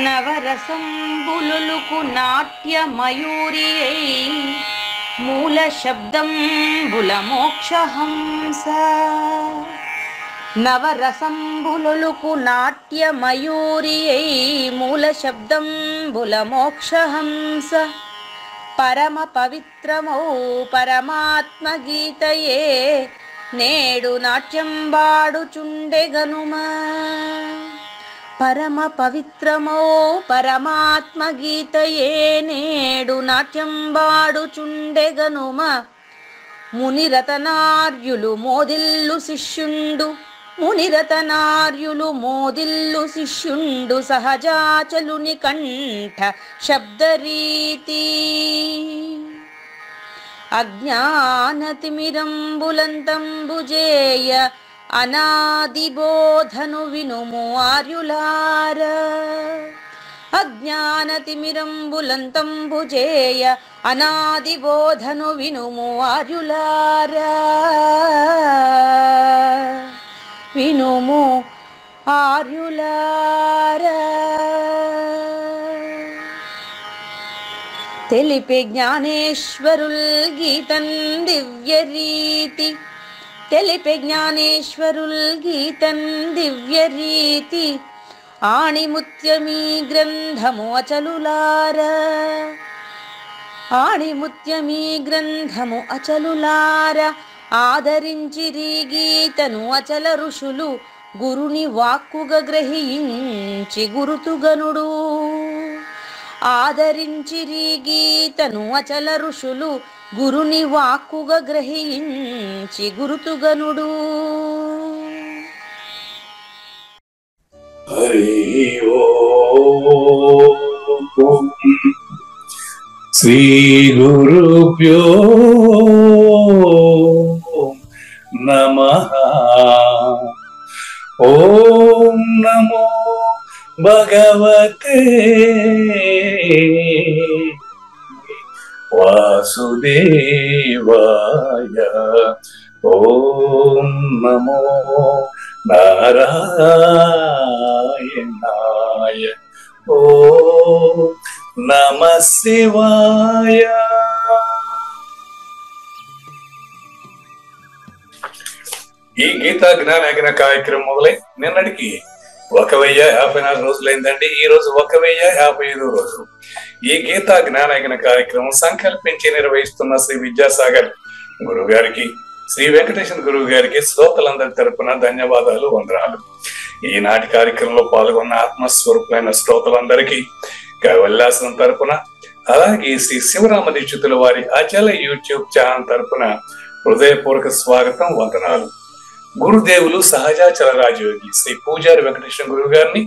నవరసంబులుకు నాట్య మయూరియై మూల శబ్దంబుల మోక్షహంస. నవరసంబులుకు నాట్య మయూరియై మూల శబ్దంబుల మోక్షహంస. పరమ పవిత్రమౌ పరమాత్మ గీతయే నేడు నాట్యం బాడుచుండెగనుమా. పరమ పవిత్రమౌ పరమాత్మ గీతయే నేడు నాట్యం బాడుచుండెగనుమ. మునిరతనార్యులు మోదిల్లు శిష్యుండు, మునిరతనార్యులు మోదిల్లు శిష్యుండు సహజాచలుని కంఠ శబ్దరీతి. అజ్ఞానతిమిరంబులంతంబుజేయ అనాదిబోధను వినుము ఆర్యులార. అజ్ఞానతిమిరంబులంతంబుజేయ అనాదిబోధను వినుము ఆర్యులార. వినుము ఆర్యులార. తెలిపే జ్ఞానేశ్వరుల్ గీతన్ దివ్య రీతి. తెలిపే జ్ఞానేశ్వరుల్ గీతన్ దివ్య రీతి. ఆణిముత్యమీ గ్రంథము అచలులార. ఆణిముత్యమీ గ్రంథము అచలులార. ఆదరించిరి గీతను అచల ఋషులు గురుని వాక్కుగా గ్రహించి గురుతుగనుడు. ఆదరించిరి గీతను అచల ఋషులు గురుని వాక్కుగా గ్రహించి గురుతుగనుడు. హరి ఓం శ్రీ గురుభ్యో నమః. ఓం నమో భగవతే వాసుదేవాయ. ఓం నమో నారాయణాయ. ఓం నమః శివాయ. ఈ గీతా జ్ఞానయజ్ఞ కార్యక్రమం మొదలై నిన్నటికి 1054 రోజులైందండి. ఈ రోజు 1055 రోజు. ఈ గీతా జ్ఞానయజ్ఞ కార్యక్రమం సంకల్పించి నిర్వహిస్తున్న శ్రీ విద్యాసాగర్ గురువు గారికి, శ్రీ వెంకటేశ్వర గురువు గారికి శ్రోతలందరి తరపున ధన్యవాదాలు, వందనాలు. ఈనాటి కార్యక్రమంలో పాల్గొన్న ఆత్మస్వరూపులైన శ్రోతలందరికీ కైవల్యాసనం తరపున, అలాగే శ్రీ శివరామ దీక్షితుల వారి అచల యూట్యూబ్ ఛానల్ తరపున హృదయపూర్వక స్వాగతం, వందనాలు. గురుదేవులు సహజాచల రాజయోగి శ్రీ పూజారి వెంకటేశ్వర గురువు గారిని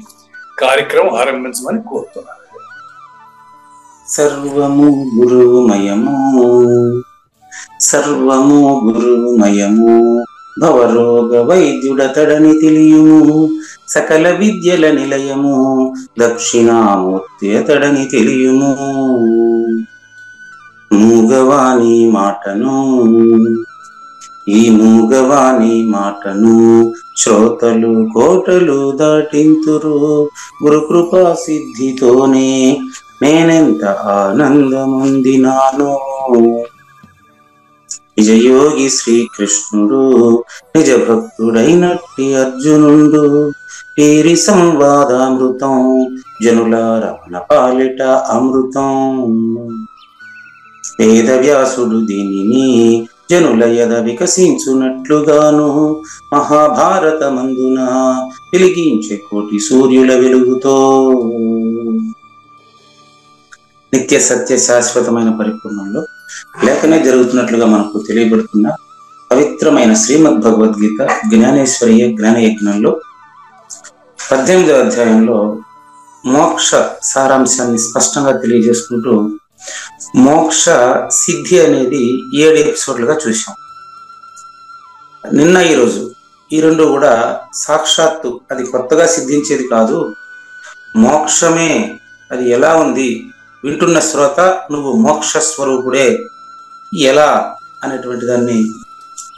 కార్యక్రమం ఆరంభించమని కోరుతున్నారు. సర్వము గురుమయము, సర్వము గురుమయము. భవరోగ వైద్యుడతడని తెలియుము, సకల విద్యల నిలయము. దక్షిణామూర్తి అతడని తెలియుము. మూగవాణి మాటను, ఈ మూగవాణి మాటను శ్రోతలు కోటలు దాటింతురు. గురుకృపా సిద్ధితోనే నేనెంత ఆనందముందినాను. నిజయోగి శ్రీకృష్ణుడు నిజ భక్తుడైనట్టి అర్జునుడు. వీరి సంవాదామృతం జనుల రమణ పాలిట అమృతం. వేదవ్యాసుడు దీనిని జనుల యద వికసించునట్లుగాను మహాభారతమందున వెలిగించే కోటి సూర్యుల వెలుగుతో. నిత్య సత్య శాశ్వతమైన పరిపూర్ణంలో లేఖనే జరుగుతున్నట్లుగా మనకు తెలియబడుతున్న పవిత్రమైన శ్రీమద్ భగవద్గీత జ్ఞానేశ్వరీయ జ్ఞానయజ్ఞంలో 18వ అధ్యాయంలో మోక్ష సారాంశాన్ని స్పష్టంగా తెలియజేసుకుంటూ మోక్ష సిద్ధి అనేది 7 ఎపిసోడ్లుగా చూసాం. నిన్న ఈరోజు ఈ రెండు కూడా సాక్షాత్తు అది కొత్తగా సిద్ధించేది కాదు, మోక్షమే. అది ఎలా ఉంది వింటున్న శ్రోత, నువ్వు మోక్ష స్వరూపుడే ఎలా అనేటువంటి దాన్ని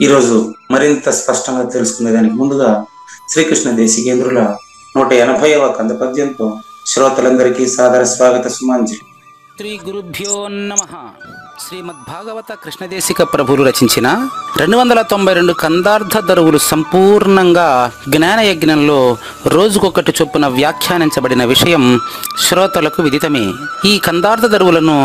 ఈరోజు మరింత స్పష్టంగా తెలుసుకునేదానికి ముందుగా శ్రీకృష్ణ దేశికేంద్రుల 180వ కంద పద్యంతో శ్రోతలందరికీ సాదర స్వాగత సుమాంజలి. శ్రీ గురుభ్యో నమః. శ్రీమద్భాగవత కృష్ణదేశిక ప్రభులు రచించిన 292 కందార్థ దరువులు సంపూర్ణంగా జ్ఞానయజ్ఞంలో రోజుకొకటి చొప్పున వ్యాఖ్యానించబడిన విషయం శ్రోతలకు విదితమే. ఈ కందార్థ దరువులను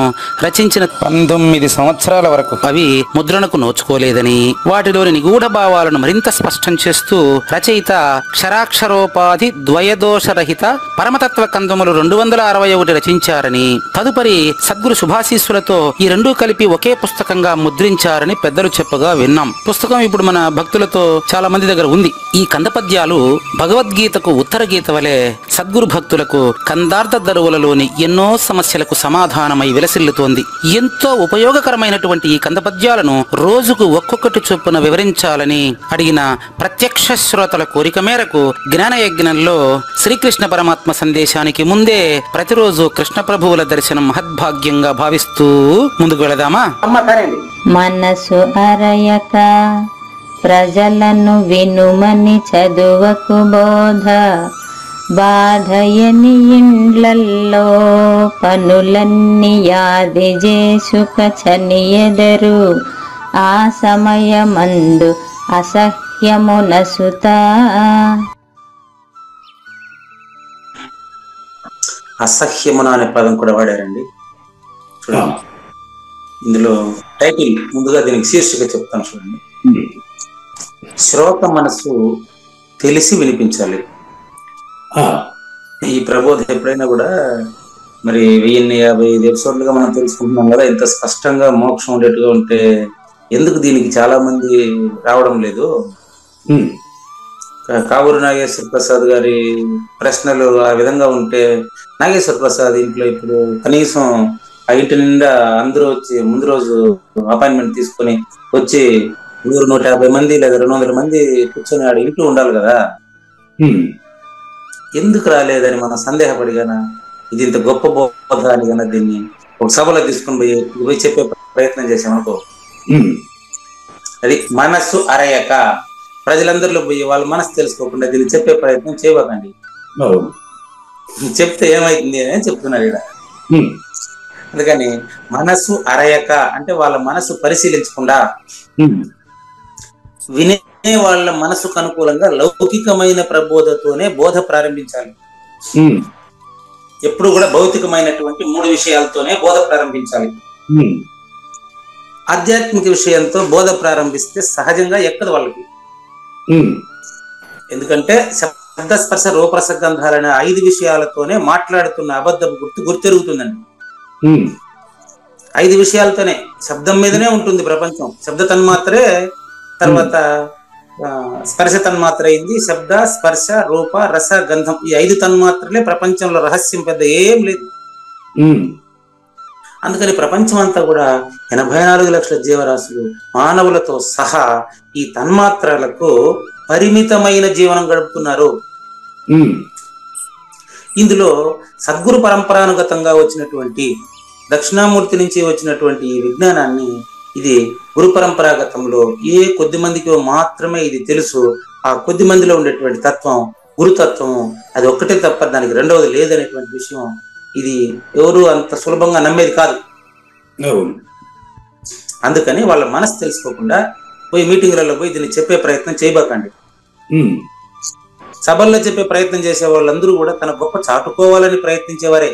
రచించిన 19 సంవత్సరాల వరకు అవి ముద్రణకు నోచుకోలేదని, వాటిలోని నిగూఢ భావాలను మరింత స్పష్టం చేస్తూ రచయిత క్షరాక్షరోపాధి ద్వయదోషరహిత పరమతత్వ కందములు 261 రచించారని, తదుపరి సద్గురు శుభాశీస్సులతో ఈ రెండూ కలిపి ఒకే పుస్తకంగా ముద్రించారని పెద్దలు చెప్పగా విన్నాం. పుస్తకం ఇప్పుడు మన భక్తులతో చాలా మంది దగ్గర ఉంది. ఈ కందపద్యాలు భగవద్గీతకు ఉత్తర గీత వలె సద్గురు భక్తులకు కందార్థ దరువులలోని ఎన్నో సమస్యలకు సమాధానమై విలసిల్లుతోంది. ఎంతో ఉపయోగకరమైనటువంటి ఈ కందపద్యాలను రోజుకు ఒక్కొక్కటి చొప్పున వివరించాలని అడిగిన ప్రత్యక్ష శ్రోతల కోరిక మేరకు జ్ఞానయజ్ఞంలో శ్రీకృష్ణ పరమాత్మ సందేశానికి ముందే ప్రతిరోజు కృష్ణ ప్రభువుల దర్శనం మహద్భాగ్యంగా భావిస్తూ ముందుకు వెళదామా? మనసు అరయక ప్రజలను వినుమని చదువకు బోధ, బాధయని ఇండ్లల్లో పనులన్నీ యాది చేసుక చనియెదరు, ఆ సమయమందు అసహ్యమునసుత. అసహ్యమున అనే పదం కూడా వాడారండి. చూడండి, ఇందులో టైటిల్ ముందుగా దీనికి శీర్షిక చెప్తాను చూడండి. శ్రోత మనసు తెలిసి వినిపించాలి. ఈ ప్రబోధ ఎప్పుడైనా కూడా మరి 1055 ఎపిసోడ్లుగా మనం తెలుసుకుంటున్నాం కదా, ఇంత స్పష్టంగా మోక్షం ఉండేట్టుగా ఉంటే ఎందుకు దీనికి చాలా మంది రావడం లేదు? కావూరు నాగేశ్వర ప్రసాద్ గారి ప్రశ్నలు ఆ విధంగా ఉంటే, నాగేశ్వర ప్రసాద్ ఇంట్లో ఇప్పుడు కనీసం ఆ ఇంటి నిండా అందరూ వచ్చి ముందు రోజు అపాయింట్మెంట్ తీసుకొని వచ్చి 100-150 మంది లేదా 200 మంది కూర్చొని ఆడ ఇంట్లో ఉండాలి కదా. ఎందుకు రాలేదని మనం సందేహపడిగానా, ఇది ఇంత గొప్ప బోధ అని కన్నా దీన్ని ఒక సభలో తీసుకుని పోయి చెప్పే ప్రయత్నం చేసామనుకో, అది మనస్సు అరయక ప్రజలందరిలో పోయి వాళ్ళ మనసు తెలుసుకోకుండా దీన్ని చెప్పే ప్రయత్నం చేయకండి. చెప్తే ఏమైతుంది అని చెప్తున్నారు ఇక్కడ. అందుకని మనసు అరయక అంటే వాళ్ళ మనసు పరిశీలించకుండా వినే వాళ్ళ మనసుకు అనుకూలంగా లౌకికమైన ప్రబోధతోనే బోధ ప్రారంభించాలి. ఎప్పుడు కూడా భౌతికమైనటువంటి 3 విషయాలతోనే బోధ ప్రారంభించాలి. ఆధ్యాత్మిక విషయంతో బోధ ప్రారంభిస్తే సహజంగా ఎక్కదు వాళ్ళకి. ఎందుకంటే శబ్ద స్పర్శ రూపరస గంధాలనే 5 విషయాలతోనే మాట్లాడుతున్న అబద్ధపు గుర్తెరుగుతుందండి. 5 విషయాలతోనే, శబ్దం మీదనే ఉంటుంది ప్రపంచం. శబ్ద తన్మాత్రే తర్వాత స్పర్శ తన్మాత్ర అయింది. శబ్ద స్పర్శ రూప రస గంధం, ఈ 5 తన్మాత్రలే ప్రపంచంలో రహస్యం పెద్ద ఏం లేదు. అందుకని ప్రపంచం అంతా కూడా 84 లక్షల జీవరాశులు మానవులతో సహా ఈ తన్మాత్రలకు పరిమితమైన జీవనం గడుపుతున్నారు. ఇందులో సద్గురు పరంపరానుగతంగా వచ్చినటువంటి దక్షిణామూర్తి నుంచి వచ్చినటువంటి ఈ విజ్ఞానాన్ని, ఇది గురు పరంపరాగతంలో ఏ కొద్ది మందికి మాత్రమే ఇది తెలుసు. ఆ కొద్ది మందిలో ఉండేటువంటి తత్వం గురుతత్వము, అది ఒక్కటే తప్ప దానికి రెండవది లేదనేటువంటి విషయం ఇది ఎవరు అంత సులభంగా నమ్మేది కాదు. అందుకని వాళ్ళ మనసు తెలుసుకోకుండా పోయి మీటింగ్లలో పోయి దీన్ని చెప్పే ప్రయత్నం చేయబాకండి. సభల్లో చెప్పే ప్రయత్నం చేసే వాళ్ళందరూ కూడా తన గొప్ప చాటుకోవాలని ప్రయత్నించేవారే.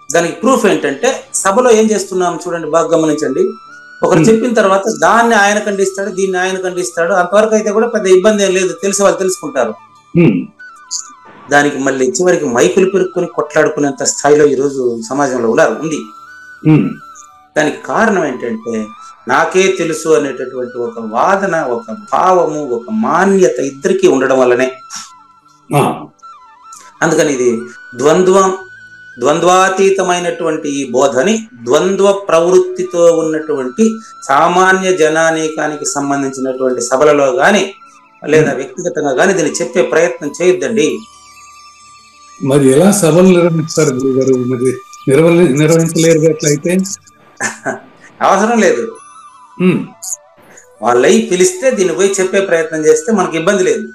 దానికి ప్రూఫ్ ఏంటంటే సభలో ఏం చేస్తున్నాం చూడండి, బాగా గమనించండి. ఒకరు చెప్పిన తర్వాత దాన్ని ఆయన ఖండిస్తాడు, దీన్ని ఆయన ఖండిస్తాడు. అంతవరకు అయితే కూడా పెద్ద ఇబ్బంది ఏం లేదు, తెలిసి వాళ్ళు తెలుసుకుంటారు. దానికి మళ్ళీ చివరికి మైకులు పెరుక్కొని కొట్లాడుకునేంత స్థాయిలో ఈరోజు సమాజంలో ఉంది. దానికి కారణం ఏంటంటే నాకే తెలుసు అనేటటువంటి ఒక వాదన, ఒక భావము, ఒక మాన్యత ఇద్దరికీ ఉండడం వల్లనే. అందుకని ఇది ద్వంద్వాతీతమైనటువంటి ఈ బోధని ద్వంద్వ ప్రవృత్తితో ఉన్నటువంటి సామాన్య జనానీకానికి సంబంధించినటువంటి సభలలో గాని లేదా వ్యక్తిగతంగా గాని దీన్ని చెప్పే ప్రయత్నం చేయొద్దండి. మరి ఎలా సభలు నిర్వహిస్తారు గురుగారు? మరి నిర్వహించలేరు ఎట్లయితే? అవసరం లేదు, వాళ్ళై పిలిస్తే దీన్ని పోయి చెప్పే ప్రయత్నం చేస్తే మనకి ఇబ్బంది లేదు.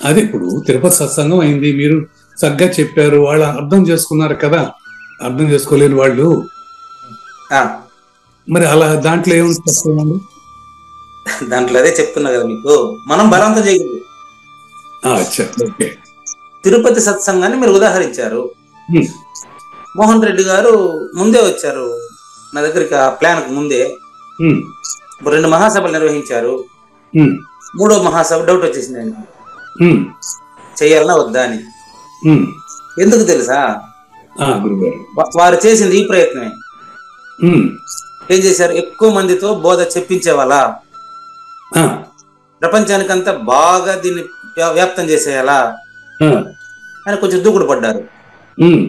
అది ఇప్పుడు తిరుపతి సత్సంగం అయింది, మీరు చక్కగా చెప్పారు, వాళ్ళు అర్థం చేసుకున్నారు కదా. అర్థం చేసుకోలేని వాళ్ళు ఆ, మరి అలా దాంట్లో ఏముంది తప్పేమండి? దాంట్లో అదే చెప్తున్నా కదా మీకు, మనం బలవంతం చేయకూడదు. అచ్చా, ఓకే. తిరుపతి సత్సంగాన్ని మీరు ఉదాహరించారు. ఉమ్, మోహన్ రెడ్డి గారు ముందే వచ్చారు నా దగ్గరికి, ఆ ప్లాన్ కు ముందే. ఉమ్, 2 మహాసభలు నిర్వహించారు. ఉమ్, 3వ మహాసభ డౌట్ వచ్చేసింది ఆయన, ఉమ్, చెయ్యాలన్నా వద్దా అని. ఉమ్. ఎందుకు తెలుసా? గురుగారు. వారు చేసింది ఈ ప్రయత్నమే. ఉమ్, ఏం చేశారు? ఎక్కువ మందితో బోధ చెప్పించే వాళ్ళ, ఆ, ప్రపంచానికంతా బాగా దీన్ని వ్యాప్తం చేసేయాలా ఆ, అని కొంచెం దూకుడు పడ్డారు. ఉమ్,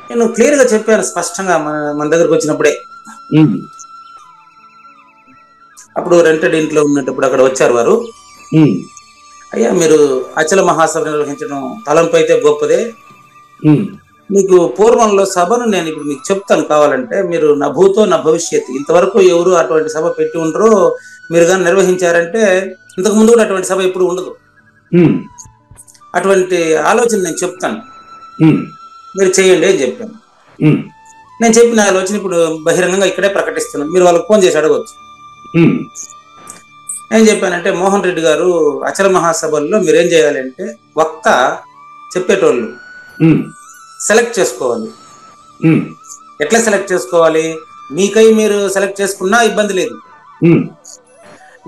నేను క్లియర్ గా చెప్పాను స్పష్టంగా మన దగ్గరకు వచ్చినప్పుడే. ఉమ్, అప్పుడు రెంటెడ్ ఇంట్లో ఉన్నప్పుడు అక్కడ వచ్చారు వారు. ఉమ్, అయ్యా, మీరు అచల మహాసభ నిర్వహించడం తలంపు అయితే గొప్పదే. ఉమ్, మీకు పూర్వంలో సభను నేను ఇప్పుడు మీకు చెప్తాను, కావాలంటే మీరు నా భూతో నా భవిష్యత్, ఇంతవరకు ఎవరు అటువంటి సభ పెట్టి ఉండరు. మీరు కానీ నిర్వహించారంటే ఇంతకు ముందు కూడా అటువంటి సభ ఎప్పుడు ఉండదు. ఉమ్, అటువంటి ఆలోచన నేను చెప్తాను, ఉమ్, మీరు చేయండి అని చెప్పాను. ఉమ్, నేను చెప్పిన ఆలోచన ఇప్పుడు బహిరంగంగా ఇక్కడే ప్రకటిస్తున్నాను, మీరు వాళ్ళకి ఫోన్ చేసి అడగవచ్చు. ఉమ్, ఏం చెప్పానంటే, మోహన్ రెడ్డి గారు అచల మహాసభల్లో మీరేం చేయాలంటే, వక్త చెప్పేటోళ్ళు ఉమ్, సెలెక్ట్ చేసుకోవాలి. ఉమ్, ఎట్లా సెలెక్ట్ చేసుకోవాలి? మీకై మీరు సెలెక్ట్ చేసుకున్నా ఇబ్బంది లేదు, ఉమ్,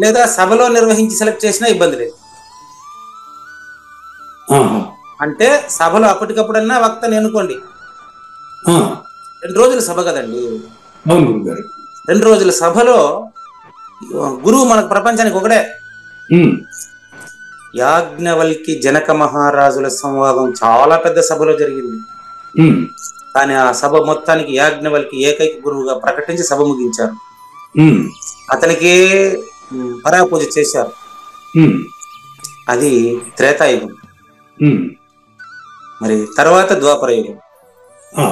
లేదా సభలో నిర్వహించి సెలెక్ట్ చేసినా ఇబ్బంది లేదు. ఆహా, అంటే సభలో అప్పటికప్పుడన్నా వక్తని ఎన్నుకోండి. ఆ, 2 రోజుల సభ కదండి. అవును గురుగారు. 2 రోజుల సభలో గురువు మనకు ప్రపంచానికి ఒకడే. ఉమ్, యాజ్ఞవల్కి జనక మహారాజుల సంవాదం చాలా పెద్ద సభలో జరిగింది. ఉమ్, కానీ ఆ సభ మొత్తానికి యాజ్ఞవల్కి ఏకైక గురువుగా ప్రకటించి సభ ముగించారు. ఉమ్, అతనికే పరాపూజ చేశారు. ఉమ్, అది త్రేతాయుగం. ఉమ్, మరి తర్వాత ద్వాపరయుగం. ఆ,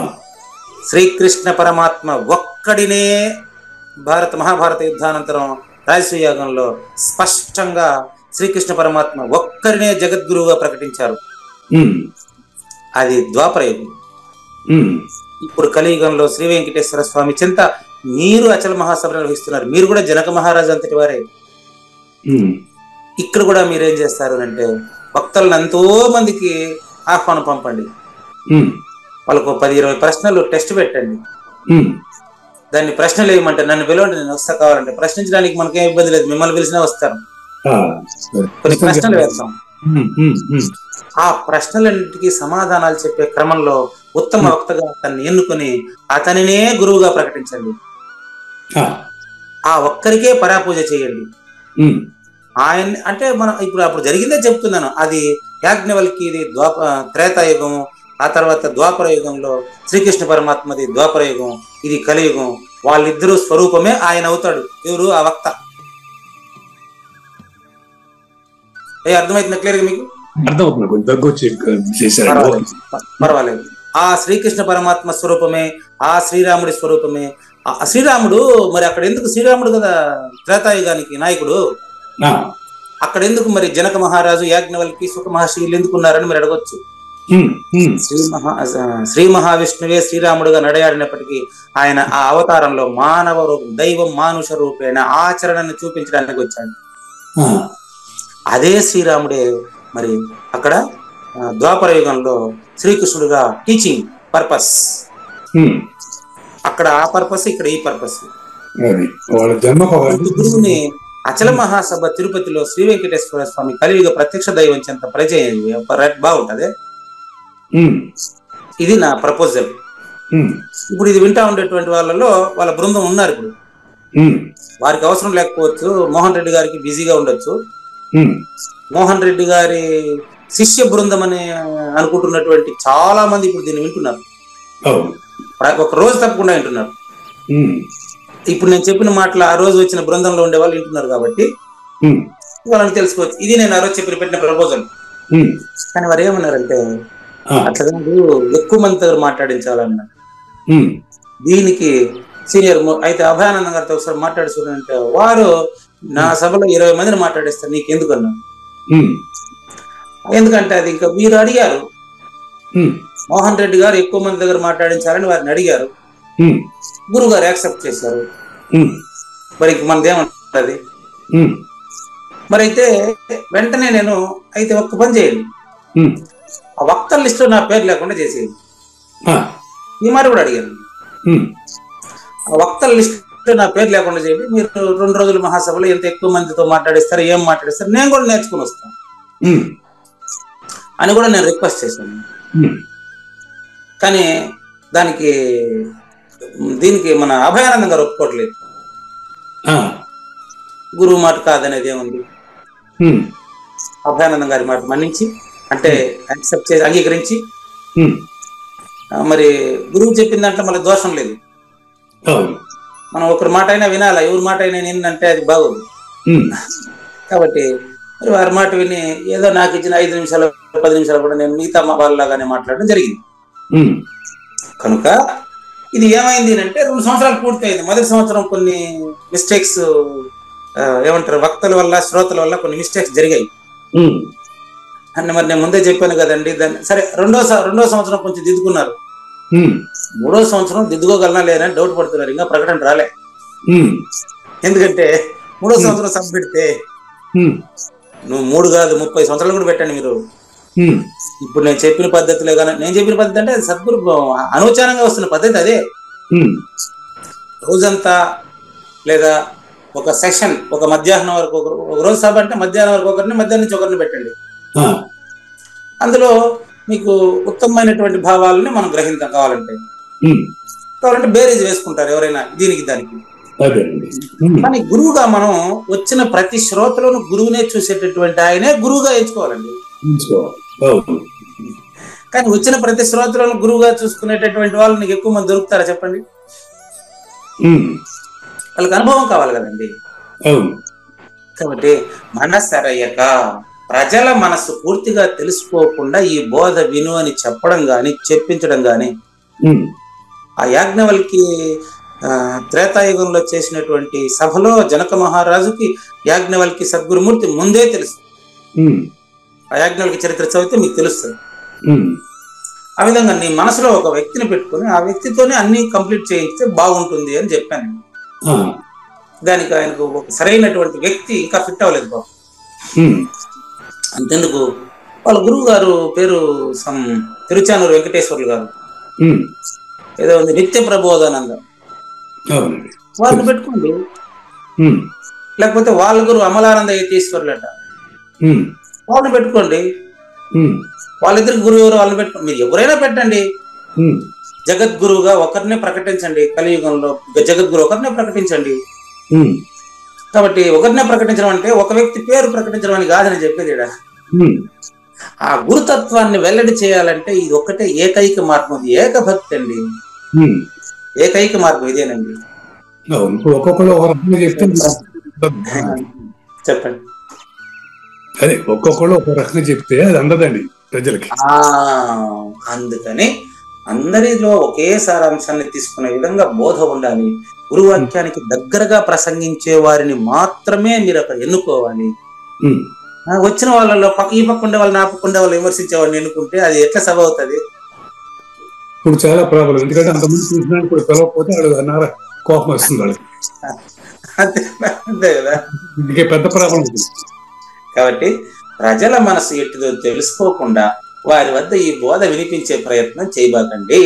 శ్రీకృష్ణ పరమాత్మ ఒక్కడినే మహాభారత యుద్ధానంతరం రాజసూయాగంలో స్పష్టంగా శ్రీకృష్ణ పరమాత్మ ఒక్కరినే జగద్గురువుగా ప్రకటించారు. ఉమ్, అది ద్వాపరయుగం. ఉమ్, ఇప్పుడు కలియుగంలో శ్రీ వెంకటేశ్వర స్వామి చింత మీరు అచల మహాసభ నిర్వహిస్తున్నారు. మీరు కూడా జనక మహారాజు అంతటి వారే. ఉమ్, ఇక్కడ కూడా మీరేం చేస్తారు అంటే, భక్తులను ఎంతో మందికి ఆహ్వానం పంపండి. ఉమ్, వాళ్ళకు 10-20 ప్రశ్నలు టెస్ట్ పెట్టండి. ఉమ్, దాన్ని ప్రశ్నలు వేయమంటే నన్ను పిలవండి, నేను వస్తా. కావాలంటే ప్రశ్నించడానికి మనకేం ఇబ్బంది లేదు, మిమ్మల్ని పిలిచినా వస్తారు. ఆ, కొన్ని ప్రశ్నలు వేస్తాం. ఉమ్, ఉమ్, ఉమ్, ఆ ప్రశ్నలన్నిటికీ సమాధానాలు చెప్పే క్రమంలో ఉత్తమ వక్తగా అతన్ని ఎన్నుకొని అతనినే గురువుగా ప్రకటించండి. ఆ, ఆ ఒక్కరికే పరాపూజ చేయండి. ఉమ్, ఆయన అంటే మనం ఇప్పుడు అప్పుడు జరిగిందే చెప్తున్నాను. అది యాజ్ఞవల్కి ఇది త్రేతాయుగం, ఆ తర్వాత ద్వాపర యుగంలో శ్రీకృష్ణ పరమాత్మది ద్వాపర యుగం, ఇది కలియుగం. వాళ్ళిద్దరూ స్వరూపమే ఆయన అవుతాడు. ఎవరు? ఆ వక్త. అర్థమవుతుంది క్లియర్గా మీకు? అర్థమవుతుంది. కొంచెం దగ్గు వచ్చి చేశారు. పర్వాలేదు. ఆ శ్రీకృష్ణ పరమాత్మ స్వరూపమే, ఆ శ్రీరాముడి స్వరూపమే. ఆ శ్రీరాముడు మరి అక్కడ ఎందుకు? శ్రీరాముడు కదా త్రేతాయుగానికి నాయకుడు. ఆ, అక్కడ ఎందుకు మరి జనక మహారాజు, యాజ్ఞవల్కి, సుఖ మహర్షి వీళ్ళు ఎందుకు ఉన్నారని మీరు అడగొచ్చు. ఉమ్, ఉమ్, శ్రీ మహావిష్ణువే శ్రీరాముడుగా నడయాడినప్పటికీ ఆయన ఆ అవతారంలో మానవ రూపం, దైవం మానుష రూపేణ ఆచరణని చూపించడానికి వచ్చాడు. ఆ, అదే శ్రీరాముడే మరి అక్కడ ద్వాపర యుగంలో శ్రీకృష్ణుడుగా టీచింగ్ పర్పస్. ఉమ్, అక్కడ ఆ పర్పస్, ఇక్కడ ఈ పర్పస్. అది వాళ్ళ జన్మ గురువుని అచల మహాసభ తిరుపతిలో శ్రీ వెంకటేశ్వర స్వామి కలియుగ ప్రత్యక్ష దైవం చెంత పరిచయం బాగుంటది. ఇది నా ప్రపోజల్. ఇప్పుడు ఇది వింటా ఉండేటువంటి వాళ్ళలో వాళ్ళ బృందం ఉన్నారు. ఇప్పుడు వారికి అవసరం లేకపోవచ్చు, మోహన్ రెడ్డి గారికి బిజీగా ఉండొచ్చు. మోహన్ రెడ్డి గారి శిష్య బృందం అని అనుకుంటున్నటువంటి చాలా మంది ఇప్పుడు దీన్ని వింటున్నారు. ఒక రోజు తప్పకుండా వింటున్నారు. ఇప్పుడు నేను చెప్పిన మాటలు ఆ రోజు వచ్చిన బృందంలో ఉండే వాళ్ళు వింటున్నారు కాబట్టి వాళ్ళని తెలుసుకోవచ్చు. ఇది నేను ఆ రోజు పెట్టిన ప్రపోజల్. కానీ వారు ఏమన్నారంటే, అట్లా ఎక్కువ మంది దగ్గర మాట్లాడించాలన్నారు. దీనికి సీనియర్ అయితే అభయానందం గారితో ఒకసారి మాట్లాడి చూడంటే, వారు నా సభలో 20 మందిని మాట్లాడిస్తారు, నీకెందుకన్నా ఎందుకంటే అది ఇంకా మీరు అడిగారు, మోహన్ రెడ్డి గారు ఎక్కువ మంది దగ్గర మాట్లాడించాలని వారిని అడిగారు, గురువు గారు యాక్సెప్ట్ చేశారు. మరి మనది ఏమంటది? మరి అయితే వెంటనే నేను అయితే ఒక్క పని చేయండి, ఆ వక్తల లిస్టులో నా పేరు లేకుండా చేసేయండి. ఈ మాట కూడా అడిగాను. ఆ వక్తల లిస్టులో నా పేరు లేకుండా చేయండి. మీరు 2 రోజులు మహాసభలో ఎంత ఎక్కువ మందితో మాట్లాడిస్తారు, ఏం మాట్లాడిస్తారు, నేను కూడా నేర్చుకుని వస్తాను అని కూడా నేను రిక్వెస్ట్ చేశాను. కానీ దీనికి మన అభయానందం గారు ఒప్పుకోవట్లేదు. గురువు మాట కాదనేది ఏముంది? అభయానందం గారి మాట మన్నించి, అంటే యాక్సెప్ట్ చేసి అంగీకరించి, మరి గురువు చెప్పిన దాంట్లో మళ్ళీ దోషం లేదు. మనం ఒకరి మాట అయినా వినాలా, ఎవరి మాట అయినా ఏంటంటే అది బాగోదు. కాబట్టి మరి వారి మాట విని ఏదో నాకు ఇచ్చిన 5 నిమిషాలు 10 నిమిషాలు కూడా నేను మిగతా వాళ్ళలాగానే మాట్లాడడం జరిగింది. కనుక ఇది ఏమైంది అంటే 2 సంవత్సరాలు పూర్తయింది. మొదటి సంవత్సరం కొన్ని మిస్టేక్స్, ఏమంటారు, వక్తల వల్ల శ్రోతల వల్ల కొన్ని మిస్టేక్స్ జరిగాయి అని మరి నేను ముందే చెప్పాను కదండి. దాన్ని సరే రెండో సంవత్సరం కొంచెం దిద్దుకున్నారు. 3వ సంవత్సరం దిద్దుకోగలనా లేదని డౌట్ పడుతున్నారు. ఇంకా ప్రకటన రాలే. ఎందుకంటే 3వ సంవత్సరం సభ పెడితే నువ్వు 3 కాదు 30 సంవత్సరాలు కూడా పెట్టండి మీరు. ఇప్పుడు నేను చెప్పిన పద్ధతిలో కానీ, నేను చెప్పిన పద్ధతి అంటే సద్గురు అనూచానంగా వస్తున్న పద్ధతి అదే. రోజంతా లేదా ఒక సెషన్, ఒక మధ్యాహ్నం వరకు ఒక రోజు సభ అంటే మధ్యాహ్నం వరకు ఒకరిని, మధ్యాహ్నం నుంచి ఒకరిని పెట్టండి. అందులో మీకు ఉత్తమమైనటువంటి భావాలని మనం గ్రహించాం. కావాలంటే బేరీజ్ వేసుకుంటారు ఎవరైనా దీనికి దానికి. కానీ గురువుగా మనం వచ్చిన ప్రతి శ్రోతలను గురువునే చూసేటటువంటి ఆయనే గురువుగా ఎంచుకోవాలండి. కానీ వచ్చిన ప్రతి శ్రోతలను గురువుగా చూసుకునేటటువంటి వాళ్ళు నీకు ఎక్కువ మంది దొరుకుతారా చెప్పండి? వాళ్ళకి అనుభవం కావాలి కదండి. కాబట్టి మనసరయ్యక ప్రజల మనసు పూర్తిగా తెలుసుకోకుండా ఈ బోధ విను అని చెప్పడం గాని, చెప్పించడం గాని, ఆ యాజ్ఞవల్కి త్రేతాయుగంలో చేసినటువంటి సభలో జనక మహారాజుకి యాజ్ఞవల్కి సద్గురుమూర్తి ముందే తెలుసు. ఆ యాజ్ఞవల్కి చరిత్ర చదివితే మీకు తెలుస్తుంది. ఆ విధంగా నీ మనసులో ఒక వ్యక్తిని పెట్టుకుని ఆ వ్యక్తితోనే అన్ని కంప్లీట్ చేయిస్తే బాగుంటుంది అని చెప్పాను. దానికి ఆయనకు సరైనటువంటి వ్యక్తి ఇంకా ఫిట్ అవ్వలేదు బాబు. అంతెందుకు, వాళ్ళ గురువు గారు పేరు తిరుచానూరు వెంకటేశ్వర్లు గారు, ఏదో ఉంది నిత్య ప్రబోధానంద, వాళ్ళని పెట్టుకోండి. లేకపోతే వాళ్ళ గురువు అమలానంద యతీశ్వరులట, వాళ్ళని పెట్టుకోండి. వాళ్ళిద్దరికి గురువు ఎవరు, వాళ్ళని పెట్టుకోండి. మీరు ఎవరైనా పెట్టండి. జగద్గురువుగా ఒకరినే ప్రకటించండి. కలియుగంలో జగద్గురు ఒకరినే ప్రకటించండి. కాబట్టి ఒకరినే ప్రకటించడం అంటే ఒక వ్యక్తి పేరు ప్రకటించడం అని కాదని చెప్పేది. ఆ గురుతత్వాన్ని వెల్లడి చేయాలంటే ఇది ఒక్కటే ఏకైక మార్గం. ఇది ఏకభక్తి అండి. ఏకైక మార్గం ఇదేనండి. ఒక్కొక్కరు చెప్పండి. అదే ఒక్కొక్కరు ఒక రకంగా చెప్తే అది అందదండి ప్రజలకి. అందుకని అందరిలో ఒకే సారాంశాన్ని తీసుకునే విధంగా బోధ ఉండాలి. గురువాక్యానికి దగ్గరగా ప్రసంగించే వారిని మాత్రమే మీరు అక్కడ ఎన్నుకోవాలి. వచ్చిన వాళ్ళలో ఈ పక్క ఉండే వాళ్ళు, నా పక్క ఉండే వాళ్ళు విమర్శించే వాళ్ళని ఎన్నుకుంటే అది ఎట్లా సభ అవుతుంది? ఇప్పుడు చాలా ప్రాబ్లం. ఎందుకంటే అంతమంది చూసినానికి కూడా పిలవకపోతే వాళ్ళు అన్నారా కోపం వస్తుంది వాళ్ళకి. అంతే కదా, ఇంకే పెద్ద ప్రాబ్లం. కాబట్టి ప్రజల మనసు ఎట్టిదో తెలుసుకోకుండా వారి వద్ద ఈ బోధ వినిపించే ప్రయత్నం చేయబాకండి.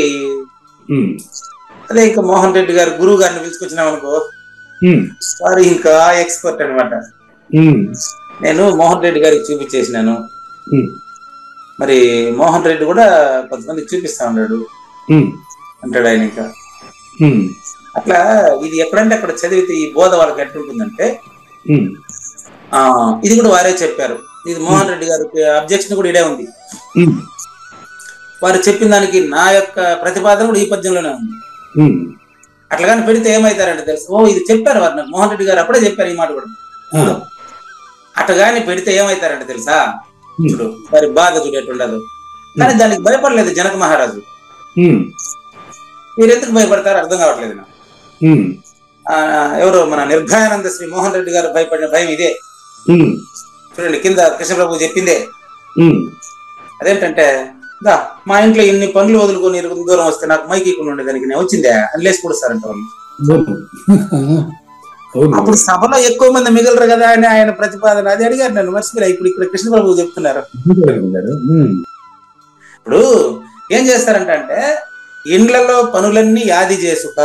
అదే ఇంకా మోహన్ రెడ్డి గారు గురువు గారిని పిలుచుకొచ్చినాం అనుకో, వారు ఇంకా ఎక్స్పర్ట్ అనమాట. నేను మోహన్ రెడ్డి గారికి చూపించేసినాను. మరి మోహన్ రెడ్డి కూడా కొంతమందికి చూపిస్తా ఉన్నాడు అంటాడు ఆయన. ఇంకా అట్లా ఇది ఎక్కడంటే అక్కడ చదివితే ఈ బోధ వాళ్ళకి ఎట్లుంటుందంటే, ఇది కూడా వారే చెప్పారు. ఇది మోహన్ రెడ్డి గారికి అబ్జెక్షన్ కూడా ఇదే ఉంది. వారు చెప్పిన దానికి నా యొక్క ప్రతిపాదన కూడా ఈ పద్యంలోనే ఉంది. అట్లాగాని పెడితే ఏమవుతారంటే తెలుసు, ఇది చెప్పారు వారు నాకు, మోహన్ రెడ్డి గారు అప్పుడే చెప్పారు ఈ మాట కూడా. అట్లాగాని పెడితే ఏమవుతారంటే తెలుసా, చూడు వారి బాధ చూడేటుండదు. కానీ దానికి భయపడలేదు జనక మహారాజు. మీరు ఎందుకు భయపడతారు అర్థం కావట్లేదు నాకు. ఎవరు మన నిర్భయానంద శ్రీ మోహన్ రెడ్డి గారు భయపడిన భయం ఇదే. చూడండి కింద కృష్ణప్రభు చెప్పిందే, అదేంటంటే దా మా ఇంట్లో ఇన్ని పనులు వదులుకొని దూరం వస్తే నాకు మైకి ఉండేదానికి నేను వచ్చిందే అని లేచి కూడుస్తారంట వాళ్ళు. అప్పుడు సభలో ఎక్కువ మంది మిగలరు కదా అని ఆయన ప్రతిపాదన. అది అడిగారు నన్ను, మర్చిపోయా. ఇప్పుడు ఇక్కడ కృష్ణ ప్రభు చెప్తున్నారు. ఇప్పుడు ఏం చేస్తారంటే ఇండ్లలో పనులన్నీ యాది చేసుక,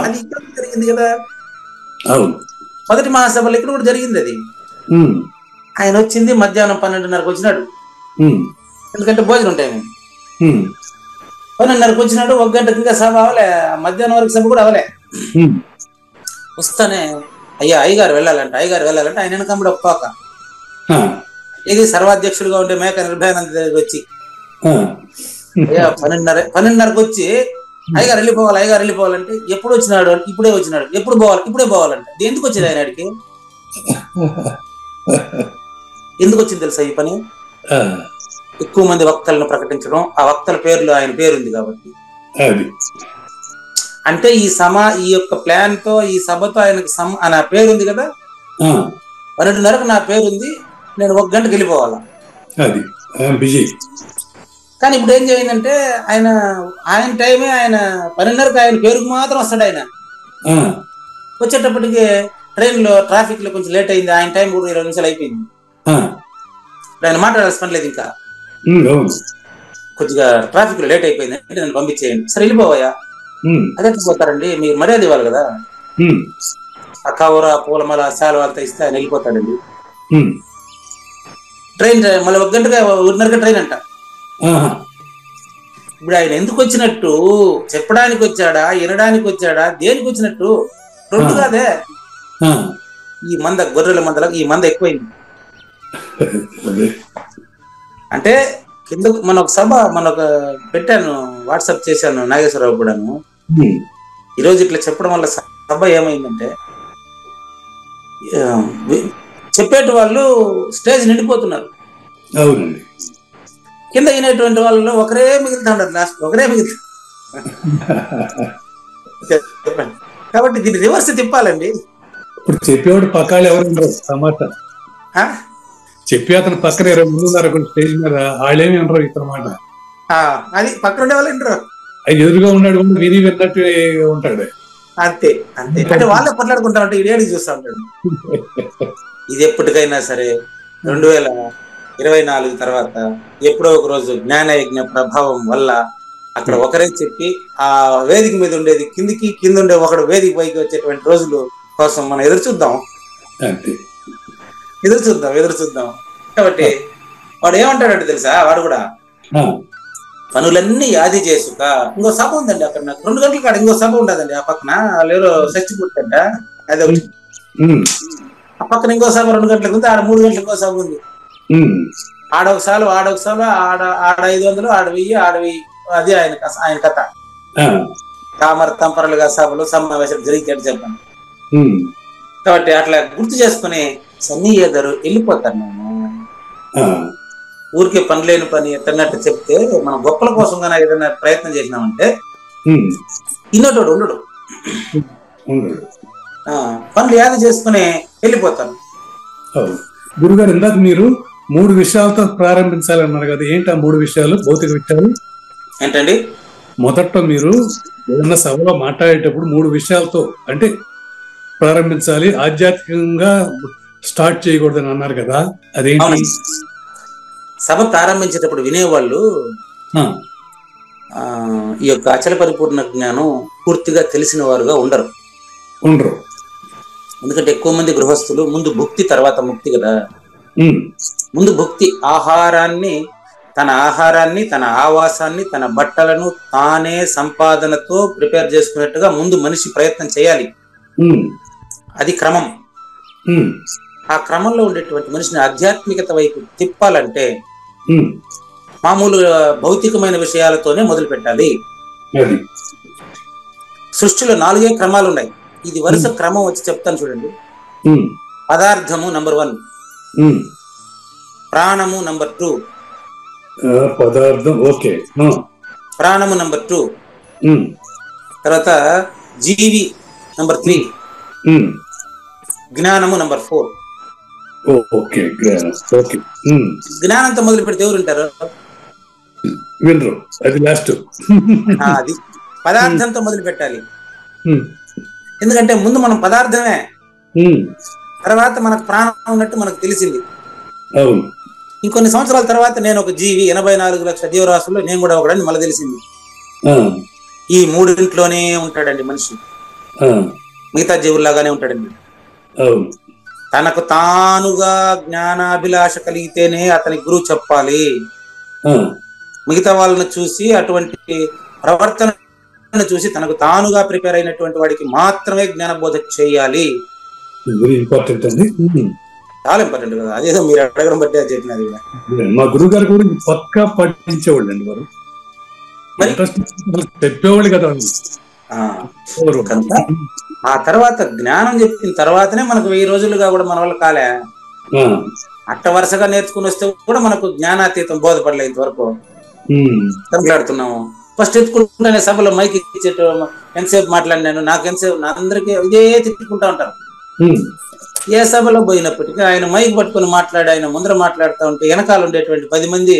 అది ఇక్కడ జరిగింది కదా. మొదటి మహాసభలో ఇక్కడ కూడా జరిగింది అది. ఆయన వచ్చింది మధ్యాహ్నం 12:30కు వచ్చినాడు, ఎందుకంటే భోజనం టైం. 12:30కు వచ్చినాడు, 1 గంటకి ఇంకా సభ అవలే, మధ్యాహ్నం వరకు సభ కూడా అవలే. వస్తానే అయ్యగారు వెళ్ళాలంటే ఆయన వెనకమ్మడి ఒప్పుకోక, ఇది సర్వాధ్యక్షుడుగా ఉండే మేక నిర్భయానంద దగ్గరికి వచ్చి 12:30కు వచ్చి అయ్యగారు వెళ్ళిపోవాలంటే ఎప్పుడు వచ్చినాడు? ఇప్పుడే వచ్చినాడు. ఇప్పుడే పోవాలంటే ఎందుకు వచ్చింది ఆయన అడిగి? ఎందుకు వచ్చింది తెలుసా ఈ పని? ఎక్కువ మంది వక్తలను ప్రకటించడం, ఆ వక్తల పేర్లు ఆయన పేరుంది కాబట్టి. అంటే ఈ యొక్క ప్లాన్ తో, ఈ సభతో ఆయనకి నా పేరుంది కదా. 12:30కు నా పేరుంది, నేను 1 గంటకు వెళ్ళిపోవాలా. కానీ ఇప్పుడు ఏం చేయిందంటే ఆయన టైమే, ఆయన 12:30కు ఆయన పేరుకు మాత్రం వస్తాడు. ఆయన వచ్చేటప్పటికి ట్రైన్ లో ట్రాఫిక్ లో కొంచెం లేట్ అయింది, ఆయన టైం కూడా 20 నిమిషాలు అయిపోయింది. ఆయన మాట్లాడాల్సిన పని లేదు, ఇంకా కొద్దిగా ట్రాఫిక్ లో లేట్ అయిపోయింది అంటే నన్ను పంపించేయండి. సరే వెళ్ళిపోవా. అదే పోతారండి, మీరు మర్యాద ఇవ్వాలి కదా. ఆ కవర పూలమాల శాలువాలతో ఇస్తే ఆయన వెళ్ళిపోతాడండి. ట్రైన్ మళ్ళీ 1 గంటగా 1:30కి ట్రైన్ అంట. ఇప్పుడు ఆయన ఎందుకు వచ్చినట్టు? చెప్పడానికి వచ్చాడా, వినడానికి వచ్చాడా, దేనికి వచ్చినట్టు? రెండు కాదే. ఈ గొర్రెల మందలకు ఈ మంద ఎక్కువైంది. అంటే కింద మన పెట్టాను, వాట్సాప్ చేశాను నాగేశ్వరరావు కూడాను. ఈరోజు ఇట్లా చెప్పడం వల్ల సభ ఏమైందంటే, చెప్పేటి వాళ్ళు స్టేజ్ నిండిపోతున్నారు. అవునండి. కింద అయినటువంటి వాళ్ళలో ఒకరే మిగులుతాడు, లాస్ట్ ఒకరే మిగులుతా. కాబట్టి దీన్ని రివర్స్ తిప్పాలండి. ఇప్పుడు చెప్పేవాడు పక్కాలు ఎవరు సమాచారం చెప్పి అతను పక్కన 20 మంది ఉన్నారు స్టేజ్ మీద, వాళ్ళేమి వినరు ఇతర మాట. అది పక్కన ఉండే వాళ్ళు వినరు, ఎదురుగా ఉన్నాడు విని విన్నట్టు ఉంటాడు. అంతే అంటే వాళ్ళే కొట్లాడుకుంటా ఉంటే ఇదేడికి చూస్తా ఉంటాడు. ఇది ఎప్పటికైనా సరే 2024 తర్వాత ఎప్పుడో ఒక రోజు జ్ఞానయజ్ఞ ప్రభావం వల్ల అక్కడ ఒకరే చెప్పి ఆ వేదిక మీద ఉండేది కింద ఉండే ఒకడు వేదిక పైకి వచ్చేటువంటి రోజులు కోసం మనం ఎదురు చూద్దాం. కాబట్టి వాడు ఏమంటాడంటే తెలుసా, వాడు కూడా పనులన్నీ యాది చేసుక. ఇంకో సభ ఉందండి అక్కడ, నాకు 2 గంటల కాడ ఇంకో సభ ఉండదండి. ఆ పక్కన లేరో షష్టి పుట్టంట, అదే ఒకటి. ఆ పక్కన ఇంకో సభ 2 గంటలకు ఉంది, ఆడ 3 గంటలకు ఇంకో సభ ఉంది. ఆడొకసారి ఆడ 500, ఆడ 1000, అది ఆయన కథ. కామర తంపరలుగా సభలు సమావేశాలు జరిగితే చెప్పాను. కాబట్టి అట్లా గుర్తు చేసుకుని సన్నిహితులు వెళ్ళిపోతాను. నేను ఊరికే పని లేని పని ఎట్టన్నట్టు చెప్తే మనం గొప్పల కోసం కానీ ఏదైనా ప్రయత్నం చేసినామంటే ఇన్నోటోడు ఉండడు. పనులు యాద చేసుకుని వెళ్ళిపోతాను. గురుగారు, ఇందాక మీరు 3 విషయాలతో ప్రారంభించాలన్నారు కదా, ఏంటి ఆ 3 విషయాలు? భౌతిక విషయాలు ఏంటండి? మొదట మీరు ఏదన్నా సభలో మాట్లాడేటప్పుడు 3 విషయాలతో అంటే ప్రారంభించాలి, ఆధ్యాత్మికంగా స్టార్ట్ చేయకూడదని అన్నారు కదా, అదేంటి? సభ ప్రారంభించేటప్పుడు వినేవాళ్ళు ఈ యొక్క అచల పరిపూర్ణ జ్ఞానం పూర్తిగా తెలిసిన వారుగా ఉండరు. ఎందుకంటే ఎక్కువ మంది గృహస్థులు ముందు భుక్తి తర్వాత ముక్తి కదా. ముందు భుక్తి, తన ఆహారాన్ని తన ఆవాసాన్ని తన బట్టలను తానే సంపాదనతో ప్రిపేర్ చేసుకున్నట్టుగా ముందు మనిషి ప్రయత్నం చేయాలి. అది క్రమం. ఆ క్రమంలో ఉండేటువంటి మనిషిని ఆధ్యాత్మికత వైపు తిప్పాలంటే మామూలు భౌతికమైన విషయాలతోనే మొదలు పెట్టాలి. సృష్టిలో 4 క్రమాలు ఉన్నాయి. ఇది వరుస క్రమం వచ్చి చెప్తాను చూడండి. పదార్థము నంబర్ 1, ప్రాణము నంబర్ 2, పదార్థం ఓకే, ప్రాణము నంబర్ 2, తర్వాత జీవి నంబర్ 3, జ్ఞానము నంబర్ 4. Okay okay. జ్ఞానంతో మొదలు పెడితే ఎవరు ఉంటారు? వినరు, అది లాస్ట్. అది పదార్థంతో మొదలు పెట్టాలి. ఎందుకంటే ముందు మనం పదార్థమే, తర్వాత మనకు ప్రాణం ఉన్నట్టు మనకు తెలిసింది. అవును. ఇంకొన్ని సంవత్సరాల తర్వాత నేను ఒక జీవి, 84 లక్షల జీవరాశుల్లో నేను కూడా ఒకడని మళ్ళీ తెలిసింది. ఈ మూడింట్లోనే ఉంటాడండి మనిషి, మిగతా జీవుల్లాగానే ఉంటాడండి. తనకు తానుగా జ్ఞానాభిలాష కలిగితేనే అతని గురువు చెప్పాలి. మిగతా వాళ్ళని చూసి, అటువంటి ప్రవర్తన చూసి తనకు తానుగా ప్రిపేర్ అయినటువంటి వాడికి మాత్రమే జ్ఞాన బోధ చేయాలి. వెరీ ఇంపార్టెంట్ అండి, చాలా ఇంపార్టెంట్ కదా. అదేదో మీరు అడగడం బట్టి అది చెప్పినది. మా గురువు గారు కూడా పక్కా పఠించేవాళ్ళు అండి వారు, చెప్పేవాళ్ళు కదా. కనుక ఆ తర్వాత జ్ఞానం చెప్పిన తర్వాతనే మనకు 1000 రోజులుగా కూడా మన వల్ల కాలే. అట్ట వరుసగా నేర్చుకుని వస్తే కూడా మనకు జ్ఞానాతీతం బోధపడలే ఇంతవరకు. మాట్లాడుతున్నాము ఫస్ట్ ఎత్తుకుంటున్నా సభలో మైక్ ఇచ్చేట ఎంతసేపు మాట్లాడినాను, నాకు ఎంతసేపు, అందరికీ ఇదే తిట్టుకుంటా ఉంటారు. ఏ సభలో పోయినప్పటికీ ఆయన మైక్ పట్టుకుని మాట్లాడి, ఆయన ముందర మాట్లాడుతూ ఉంటే వెనకాల ఉండేటువంటి 10 మంది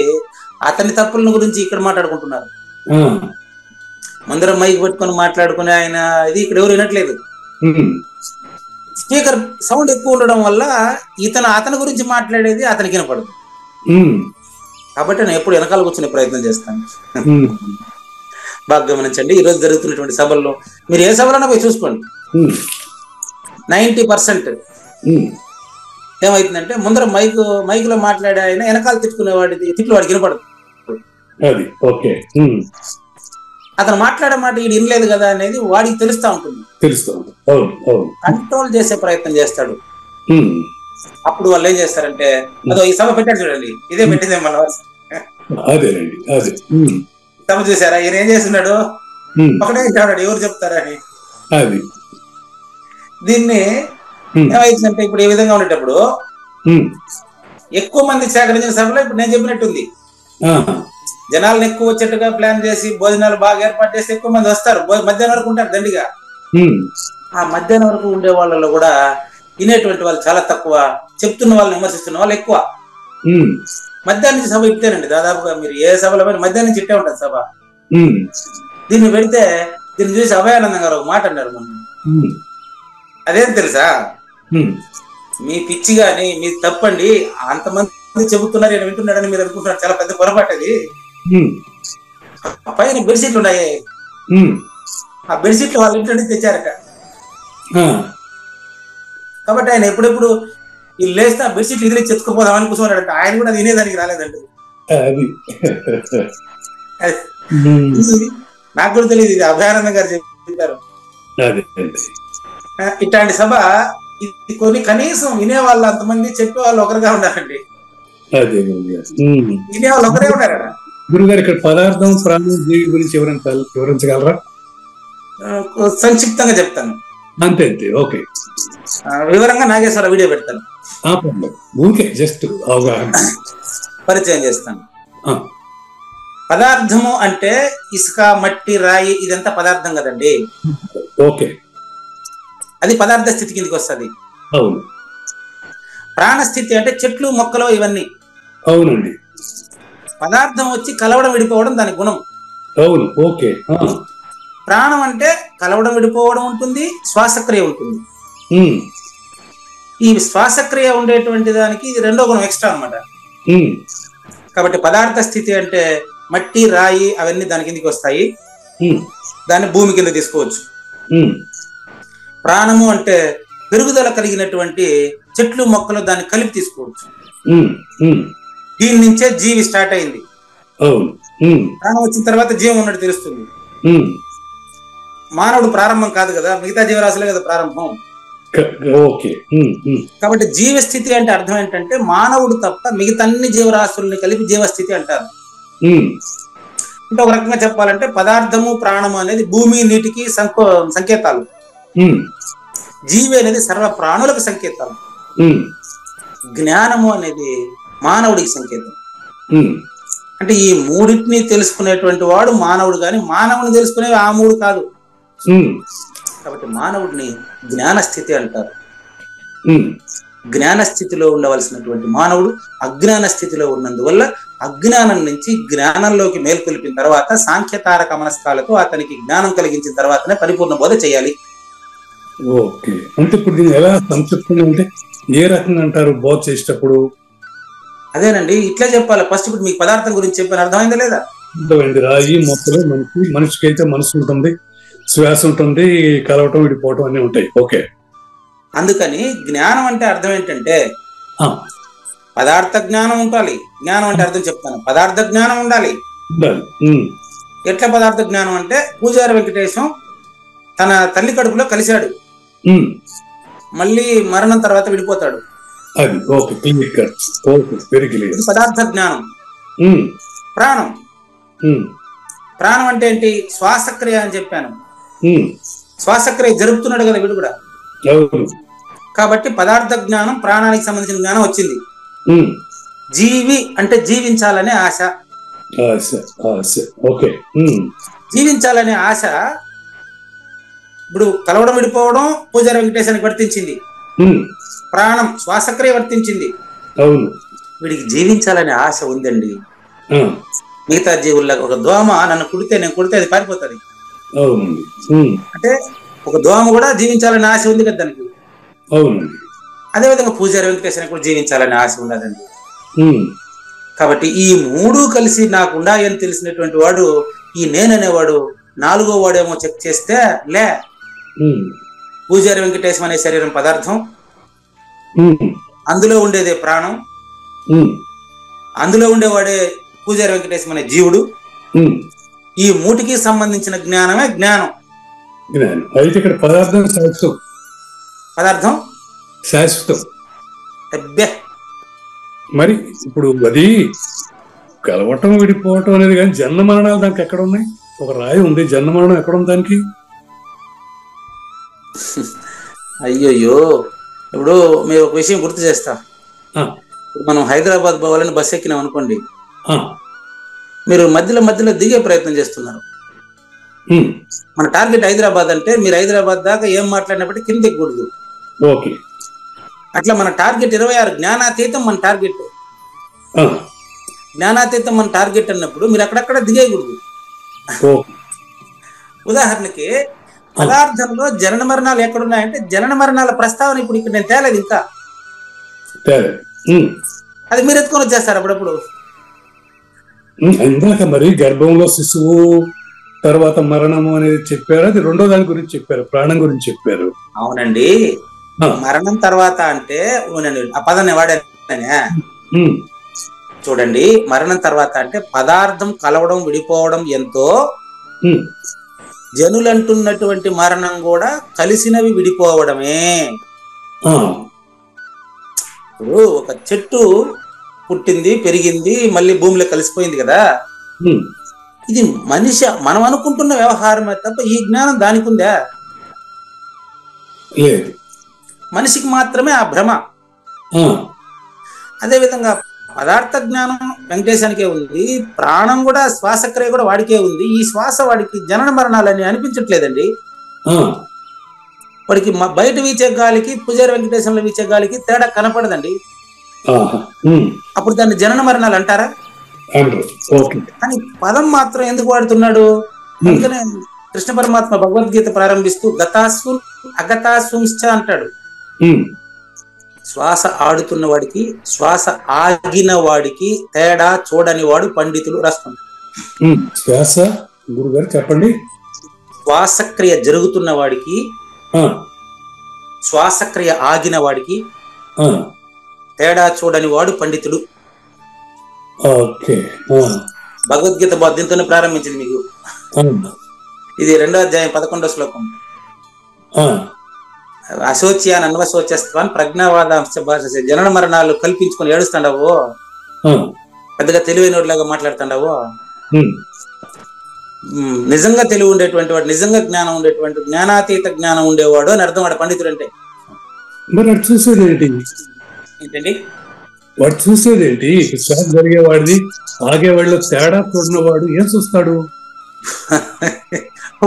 అతని తప్పుల గురించి ఇక్కడ మాట్లాడుకుంటున్నారు. ముందర మైక్ పట్టుకొని మాట్లాడుకుని ఆయన ఇది ఇక్కడ ఎవరు వినట్లేదు. స్పీకర్ సౌండ్ ఎక్కువ ఉండడం వల్ల అతని గురించి మాట్లాడేది అతనికి వినపడదు. కాబట్టి నేను ఎప్పుడు వెనకాల కూర్చునే ప్రయత్నం చేస్తాను. బాగా గమనించండి, ఈ రోజు జరుగుతున్నటువంటి సభల్లో మీరు ఏ సభలోనే పోయి చూసుకోండి, 90% ఏమైతుందంటే ముందర మైక్ లో మాట్లాడే ఆయన వెనకాల తిట్లు వాడికి వినపడదు. అతను మాట్లాడే మాట వీడు వినలేదు కదా అనేది వాడికి తెలుస్తా ఉంటుంది. కంట్రోల్ చేసే ప్రయత్నం చేస్తాడు. అప్పుడు వాళ్ళు ఏం చేస్తారంటే, అదో ఈ సభ పెట్టాడు చూడండి, ఇదే పెట్టిందే మన సభ చూసారా, ఈయన ఏం చేస్తున్నాడు, ఒకటే ఉంటాడు, ఎవరు చెప్తారని. దీన్ని ఏమైతుందంటే ఇప్పుడు ఈ విధంగా ఉండేటప్పుడు ఎక్కువ మంది సేకరించిన సభలో ఇప్పుడు నేను చెప్పినట్టుంది, జనాలను ఎక్కువ వచ్చేట్టుగా ప్లాన్ చేసి భోజనాలు బాగా ఏర్పాటు చేసి ఎక్కువ మంది వస్తారు. మధ్యాహ్నం వరకు ఉంటారు దండిగా. ఆ మధ్యాహ్నం వరకు ఉండే వాళ్ళలో కూడా వినేటువంటి వాళ్ళు చాలా తక్కువ, చెప్తున్న వాళ్ళని విమర్శిస్తున్న వాళ్ళు ఎక్కువ. మధ్యాహ్నం నుంచి సభ ఇట్టేనండి, దాదాపుగా మీరు ఏ సభలో పోయినా మధ్యాహ్నం నుంచి ఇట్టే ఉంటుంది సభ. దీన్ని పెడితే దీన్ని చూసి అభయానందం గారు ఒక మాట అన్నారు మనం, అదేం తెలుసా, మీ పిచ్చి గాని మీ తప్పండి, అంతమంది చెబుతున్నారు నేను వింటున్నాడని మీరు అనుకుంటున్నారు, చాలా పెద్ద పొరపాటు అది. పైన బెడ్షీట్లు ఉన్నాయి, ఆ బెడ్షీట్లు వాళ్ళ ఇంట్లో నుంచి తెచ్చారట. కాబట్టి ఆయన ఎప్పుడెప్పుడు వీళ్ళు లేస్తే ఆ బెడ్షీట్లు ఇదిలే చెప్పుకుపోదామని కూర్చోన్నాడంట. ఆయన కూడా అది వినేదానికి రాలేదండి. నాకు కూడా తెలియదు, ఇది అభయానందం గారు చెప్పారు. ఇట్లాంటి సభ ఇది కొన్ని కనీసం వినేవాళ్ళు అంతమంది, చెప్పేవాళ్ళు ఒకరుగా ఉండాలండి. వినేవాళ్ళు ఒకరే ఉన్నారా? గురుగారు ఇక్కడ పదార్థం ప్రాణం జీవి గురించి వివరించగలరా? సంక్షిప్తంగా చెప్తాను, అంతే అంతే. ఓకే, వివరంగా నాగేశ్వర వీడియో పెడతాను, జస్ట్ అవగాహన పరిచయం చేస్తాను. పదార్థము అంటే ఇసుక, మట్టి, రాయి, ఇదంతా పదార్థం కదండి. ఓకే, అది పదార్థ స్థితి కిందకి వస్తుంది. అవును. ప్రాణస్థితి అంటే చెట్లు, మొక్కలు, ఇవన్నీ. అవునండి. పదార్థం వచ్చి కలవడం విడిపోవడం దాని గుణం. అవును. ఓకే. ప్రాణం అంటే కలవడం విడిపోవడం ఉంటుంది, శ్వాసక్రియ ఉంటుంది. ఈ శ్వాసక్రియ ఉండేటువంటి దానికి ఇది రెండో గుణం ఎక్స్ట్రా అన్నమాట. కాబట్టి పదార్థ స్థితి అంటే మట్టి, రాయి అవన్నీ దాని కిందకి వస్తాయి, దాన్ని భూమి కింద తీసుకోవచ్చు. ప్రాణము అంటే పెరుగుదల కలిగినటువంటి చెట్లు, మొక్కలు, దాన్ని కలిపి తీసుకోవచ్చు. దీని నుంచే జీవి స్టార్ట్ అయింది. ప్రాణం వచ్చిన తర్వాత జీవం ఉన్నట్టు తెలుస్తుంది. మానవుడు ప్రారంభం కాదు కదా, మిగతా జీవరాశులే కదా ప్రారంభం. కాబట్టి జీవస్థితి అంటే అర్థం ఏంటంటే మానవుడు తప్ప మిగతా అన్ని జీవరాశుల్ని కలిపి జీవస్థితి అంటారు. అంటే ఒక రకంగా చెప్పాలంటే పదార్థము, ప్రాణము అనేది భూమి, నీటికి సంకేతాలు. జీవి అనేది సర్వ ప్రాణులకు సంకేతాలు. జ్ఞానము అనేది మానవుడికి సంకేతం. అంటే ఈ మూడింటిని తెలుసుకునేటువంటి వాడు మానవుడు, కానీ మానవుని తెలుసుకునేవి ఆ మూడు కాదు. కాబట్టి మానవుడిని జ్ఞాన స్థితి అంటారు. జ్ఞాన స్థితిలో ఉండవలసినటువంటి మానవుడు అజ్ఞాన స్థితిలో ఉన్నందువల్ల అజ్ఞానం నుంచి జ్ఞానంలోకి మేల్కొల్పిన తర్వాత సాంఖ్యతారక మనస్కాలతో అతనికి జ్ఞానం కలిగించిన తర్వాతనే పరిపూర్ణ బోధ చేయాలి. ఓకే, అంటే ఇప్పుడు దీన్ని ఎలా సంక్షిప్తంగా అంటే ఏ రకంగా అంటారు బోధ చేసేటప్పుడు? అదేనండి, ఇట్లా చెప్పాలి. ఫస్ట్ ఇప్పుడు మీకు పదార్థం గురించి చెప్పాను, అర్థమైందా లేదా? అర్థమైంది. రాయి మొక్కలు మనిషికి అయితే మనసు ఉంటుంది, శ్వాస ఉంటుంది, కలవటం విడిపోవటం అన్ని ఉంటాయి. ఓకే, అందుకని జ్ఞానం అంటే అర్థం ఏంటంటే పదార్థ జ్ఞానం ఉండాలి. జ్ఞానం అంటే అర్థం చెప్తాను, పదార్థ జ్ఞానం ఉండాలి. ఎట్లా పదార్థ జ్ఞానం అంటే పూజారి వెంకటేశం తన తల్లి కడుపులో కలిశాడు, మళ్ళీ మరణం తర్వాత విడిపోతాడు. పదార్థ జ్ఞానం. ప్రాణం, ప్రాణం అంటే ఏంటి? శ్వాసక్రియ అని చెప్పాను. శ్వాసక్రియ జరుపుతున్నాడు కదా వీడు కూడా. కాబట్టి పదార్థ జ్ఞానం, ప్రాణానికి సంబంధించిన జ్ఞానం వచ్చింది. జీవి అంటే జీవించాలనే ఆశ. జీవించాలనే ఆశ ఇప్పుడు కలవడం విడిపోవడం పూజారి వెంకటేశానికి వర్తించింది. ప్రాణం శ్వాసక్రియ వర్తించింది. వీడికి జీవించాలనే ఆశ ఉందండి. మిగతా జీవుల్లో ఒక దోమ నన్ను కుడితే నేను కుడితే అది పారిపోతుంది. అంటే ఒక దోమ కూడా జీవించాలనే ఆశ ఉంది కదా దానికి. అదేవిధంగా పూజారి వెంకటేశ్వర కూడా జీవించాలనే ఆశ ఉన్నదండి. కాబట్టి ఈ మూడు కలిసి నాకు ఉన్నాయని తెలిసినటువంటి వాడు ఈ నేననేవాడు నాలుగో వాడేమో చెక్ చేస్తే లే, పూజారి వెంకటేశం అనే శరీరం పదార్థం, అందులో ఉండేదే ప్రాణం, అందులో ఉండేవాడే పూజారి వెంకటేశం అనే జీవుడు. ఈ మూటికి సంబంధించిన జ్ఞానమే జ్ఞానం. అయితే ఇక్కడ పదార్థం శాశ్వతం. పదార్థం శాశ్వతం. అబ్బే, మరి ఇప్పుడు అది కలవటం విడిపోవటం అనేది కానీ జన్మ మరణాలు దానికి ఎక్కడ ఉన్నాయి? ఒక రాయి ఉంది, జన్మ మరణం ఎక్కడ ఉంది దానికి? అయ్యయ్యో, ఇప్పుడు మీరు ఒక విషయం గుర్తు చేస్తా. మనం హైదరాబాద్ పోవాలని బస్సు ఎక్కినాం అనుకోండి, మీరు మధ్యలో దిగే ప్రయత్నం చేస్తున్నారు. మన టార్గెట్ హైదరాబాద్ అంటే మీరు హైదరాబాద్ దాకా ఏం మాట్లాడినప్పటికీ కింద దిగకూడదు. అట్లా మన టార్గెట్ 26 జ్ఞానాతీతం. మన టార్గెట్ జ్ఞానాతీతం మన టార్గెట్ అన్నప్పుడు మీరు అక్కడక్కడ దిగేయకూడదు. ఉదాహరణకి పదార్థంలో జనన మరణాలు ఎక్కడున్నాయంటే జనన మరణాల ప్రస్తావన ఇప్పుడు ఇక్కడ నేను తేలేదు ఇంకా. అది మీరు ఎత్తుకొని వచ్చేస్తారు అప్పుడప్పుడు. ఇందాక మరి గర్భంలో శిశువు తర్వాత మరణము అనేది చెప్పారు, అది రెండో దాని గురించి చెప్పారు, ప్రాణం గురించి చెప్పారు. అవునండి, మరణం తర్వాత అంటే ఆ పదాన్ని వాడానే. చూడండి, మరణం తర్వాత అంటే పదార్థం కలవడం విడిపోవడం ఎంతో, జనులంటున్నటువంటి మరణం కూడా కలిసినవి విడిపోవడమే. ఇప్పుడు ఒక చెట్టు పుట్టింది, పెరిగింది, మళ్ళీ భూమిలో కలిసిపోయింది కదా. ఇది మనిషి మనం అనుకుంటున్న వ్యవహారమే తప్ప ఈ జ్ఞానం దానికి ఉందా? మనిషికి మాత్రమే ఆ భ్రమ. అదేవిధంగా పదార్థ జ్ఞానం వెంకటేశానికే ఉంది, ప్రాణం కూడా శ్వాసక్రియ కూడా వాడికే ఉంది. ఈ శ్వాస వాడికి జనన మరణాలని అనిపించట్లేదండి. వాడికి బయట వీచే గాలికి పూజారి వెంకటేశంలో వీచే గాలికి తేడా కనపడదండి. అప్పుడు దాన్ని జనన మరణాలు అంటారా? కానీ పదం మాత్రం ఎందుకు వాడుతున్నాడు? అందుకనే కృష్ణ పరమాత్మ భగవద్గీత ప్రారంభిస్తూ గతాస్సు అగతాస్సుంశ్చ అంటాడు. శ్వాస ఆడుతున్న వాడికి శ్వాస ఆగిన వాడికి తేడా చూడని వాడు పండితుడు రాస్తున్నాడు. శ్వాస గురుగారు చెప్పండి. శ్వాసక్రియ జరుగుతున్న వాడికి, శ్వాసక్రియ ఆగిన వాడికి తేడా చూడని వాడు పండితుడు. భగవద్గీత దీంతోనే ప్రారంభించింది మీకు. ఇది 2వ అధ్యాయం 11వ శ్లోకం. అశోచ్యాన్ అన్వశోచస్వాన్ ప్రజ్ఞావాదాంశ భాష. జనన మరణాలు కల్పించుకొని ఏడుస్తాండావు, పెద్దగా తెలివైనలాగా మాట్లాడుతాండావు. నిజంగా తెలివి ఉండేటువంటి వాడు, నిజంగా జ్ఞానం ఉండేటువంటి, జ్ఞానాతీత జ్ఞానం ఉండేవాడు అని అర్థం వాడు పండితుడు అంటే. మరి చూసేది ఏంటండి? వాడు చూసేది ఏంటి? శ్వాస జరిగేవాడిది ఆగేవాడిలో తేడా చూడనవాడు ఏం చూస్తాడు?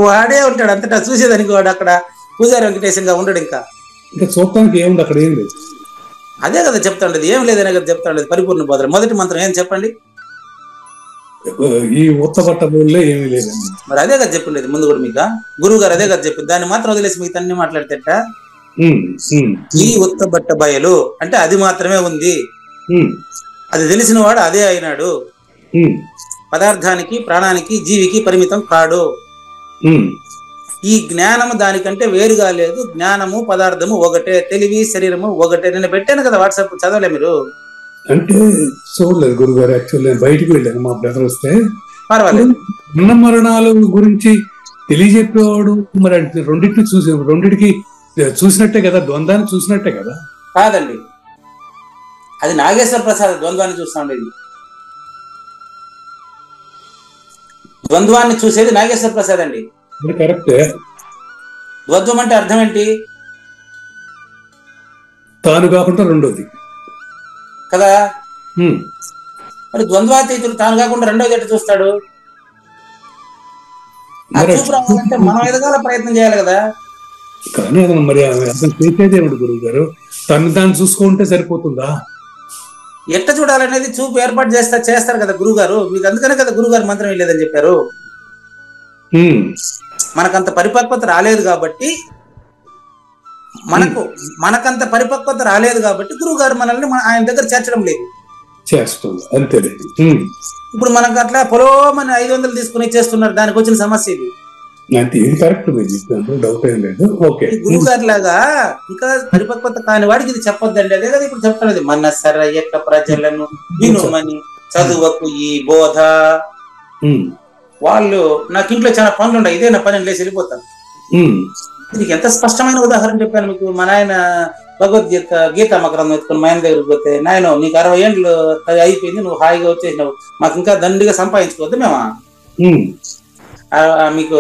వాడే ఉంటాడు అంతటా చూసేదానికి. వాడు అక్కడ పూజారి వెంకటేశంగా ఉండడు. ఇంకా చూడటానికి ఏముంది అక్కడ? ఏం లేదు. అదే కదా చెప్తా ఉండేది, ఏం లేదనే కదా చెప్తా ఉండేది పరిపూర్ణ బోధన. మొదటి మంత్రం ఏం చెప్పండి? ఈ ఉత్తబట్ట బోల్లో ఏమీ లేదండి. మరి అదే కదా చెప్పిండేది ముందు కూడా మీకు గురువు గారు అదే కదా చెప్పింది. దాన్ని మాత్రం వదిలేసి మీకు అన్ని మాట్లాడితేట ఈ ఉత్తబట్ట బయలు అంటే అది మాత్రమే ఉంది, అది తెలిసిన వాడు అదే అయినాడు, పదార్థానికి ప్రాణానికి జీవికి పరిమితం కాడు. ఈ జ్ఞానము దానికంటే వేరుగా లేదు, జ్ఞానము పదార్థము ఒకటే, తెలివి శరీరము ఒకటే. నేను పెట్టాను కదా వాట్సాప్, చదవలే మీరు? అంటే చూడలేదు గురుగారు, యాక్చువల్లీ నేను బయటకు వెళ్ళాను, మా బ్రదర్ వస్తే. పర్వాలేదు. ఉన్న మరణాల గురించి తెలియజెప్పేవాడు మరి రెండింటికి చూసినట్టే కదా, ద్వంద్వాన్ని చూసినట్టే కదా? కాదండి, అది నాగేశ్వర ప్రసాద్ ద్వంద్వాన్ని చూస్తా ఉండేది. ద్వంద్వాన్ని చూసేది నాగేశ్వర ప్రసాద్ అండి. కరెక్టే. ద్వంద్వం అంటే అర్థం ఏంటి? తాను కాకుండా రెండోది కదా. మరి ద్వంద్వాతీతుడు తాను కాకుండా రెండోది ఎట్లా చూస్తాడు? ఆ చూపు రావాలంటే మనం ఎదగాల ప్రయత్నం చేయాలి కదా. కానీ మరి అతను చేసేది ఏమిటి గురువు గారు? తను దాన్ని చూసుకుంటే సరిపోతుందా? ఎట్ట చూడాలనేది చూపు ఏర్పాటు చేస్తారు కదా గురువు గారు. మీకు అందుకనే కదా గురువు గారు మంత్రం వెళ్ళేదని చెప్పారు. మనకంత పరిపక్వత రాలేదు కాబట్టి మనకంత పరిపక్వత రాలేదు కాబట్టి గురువు గారు మనల్ని ఆయన దగ్గర చేర్చడం లేదు, చేస్తుంది అంతే. ఇప్పుడు మనకు అట్లా పొలోమని 500 తీసుకుని చేస్తున్నారు, దానికి వచ్చిన సమస్య ఇది. ఇది కరెక్ట్, డౌట్ ఏం లేదు. ఓకే, గురువు గారి లాగా ఇంకా పరిపక్వత కాని వాడికి ఇది చెప్పొద్దండి. అదే కదా ఇప్పుడు చెప్తున్నది, మన సరయ్యక ప్రజలను వినుమని చదువకు ఈ బోధ. వాళ్ళు నాకు ఇంట్లో చాలా పనులు ఉన్నాయి, ఇదే నా పని లేచి వెళ్ళిపోతాను. దీనికి ఎంత స్పష్టమైన ఉదాహరణ చెప్పాను మీకు. మా నాయన భగవద్గీత గీతా మకరం ఎత్తుకుని మా ఆయన దగ్గరికి పోతే, నాయన నీకు 60 ఏళ్ళు అయిపోయింది, నువ్వు హాయిగా వచ్చేసినావు, మాకు ఇంకా దండిగా సంపాదించుకోవద్దు మేమా, మీకు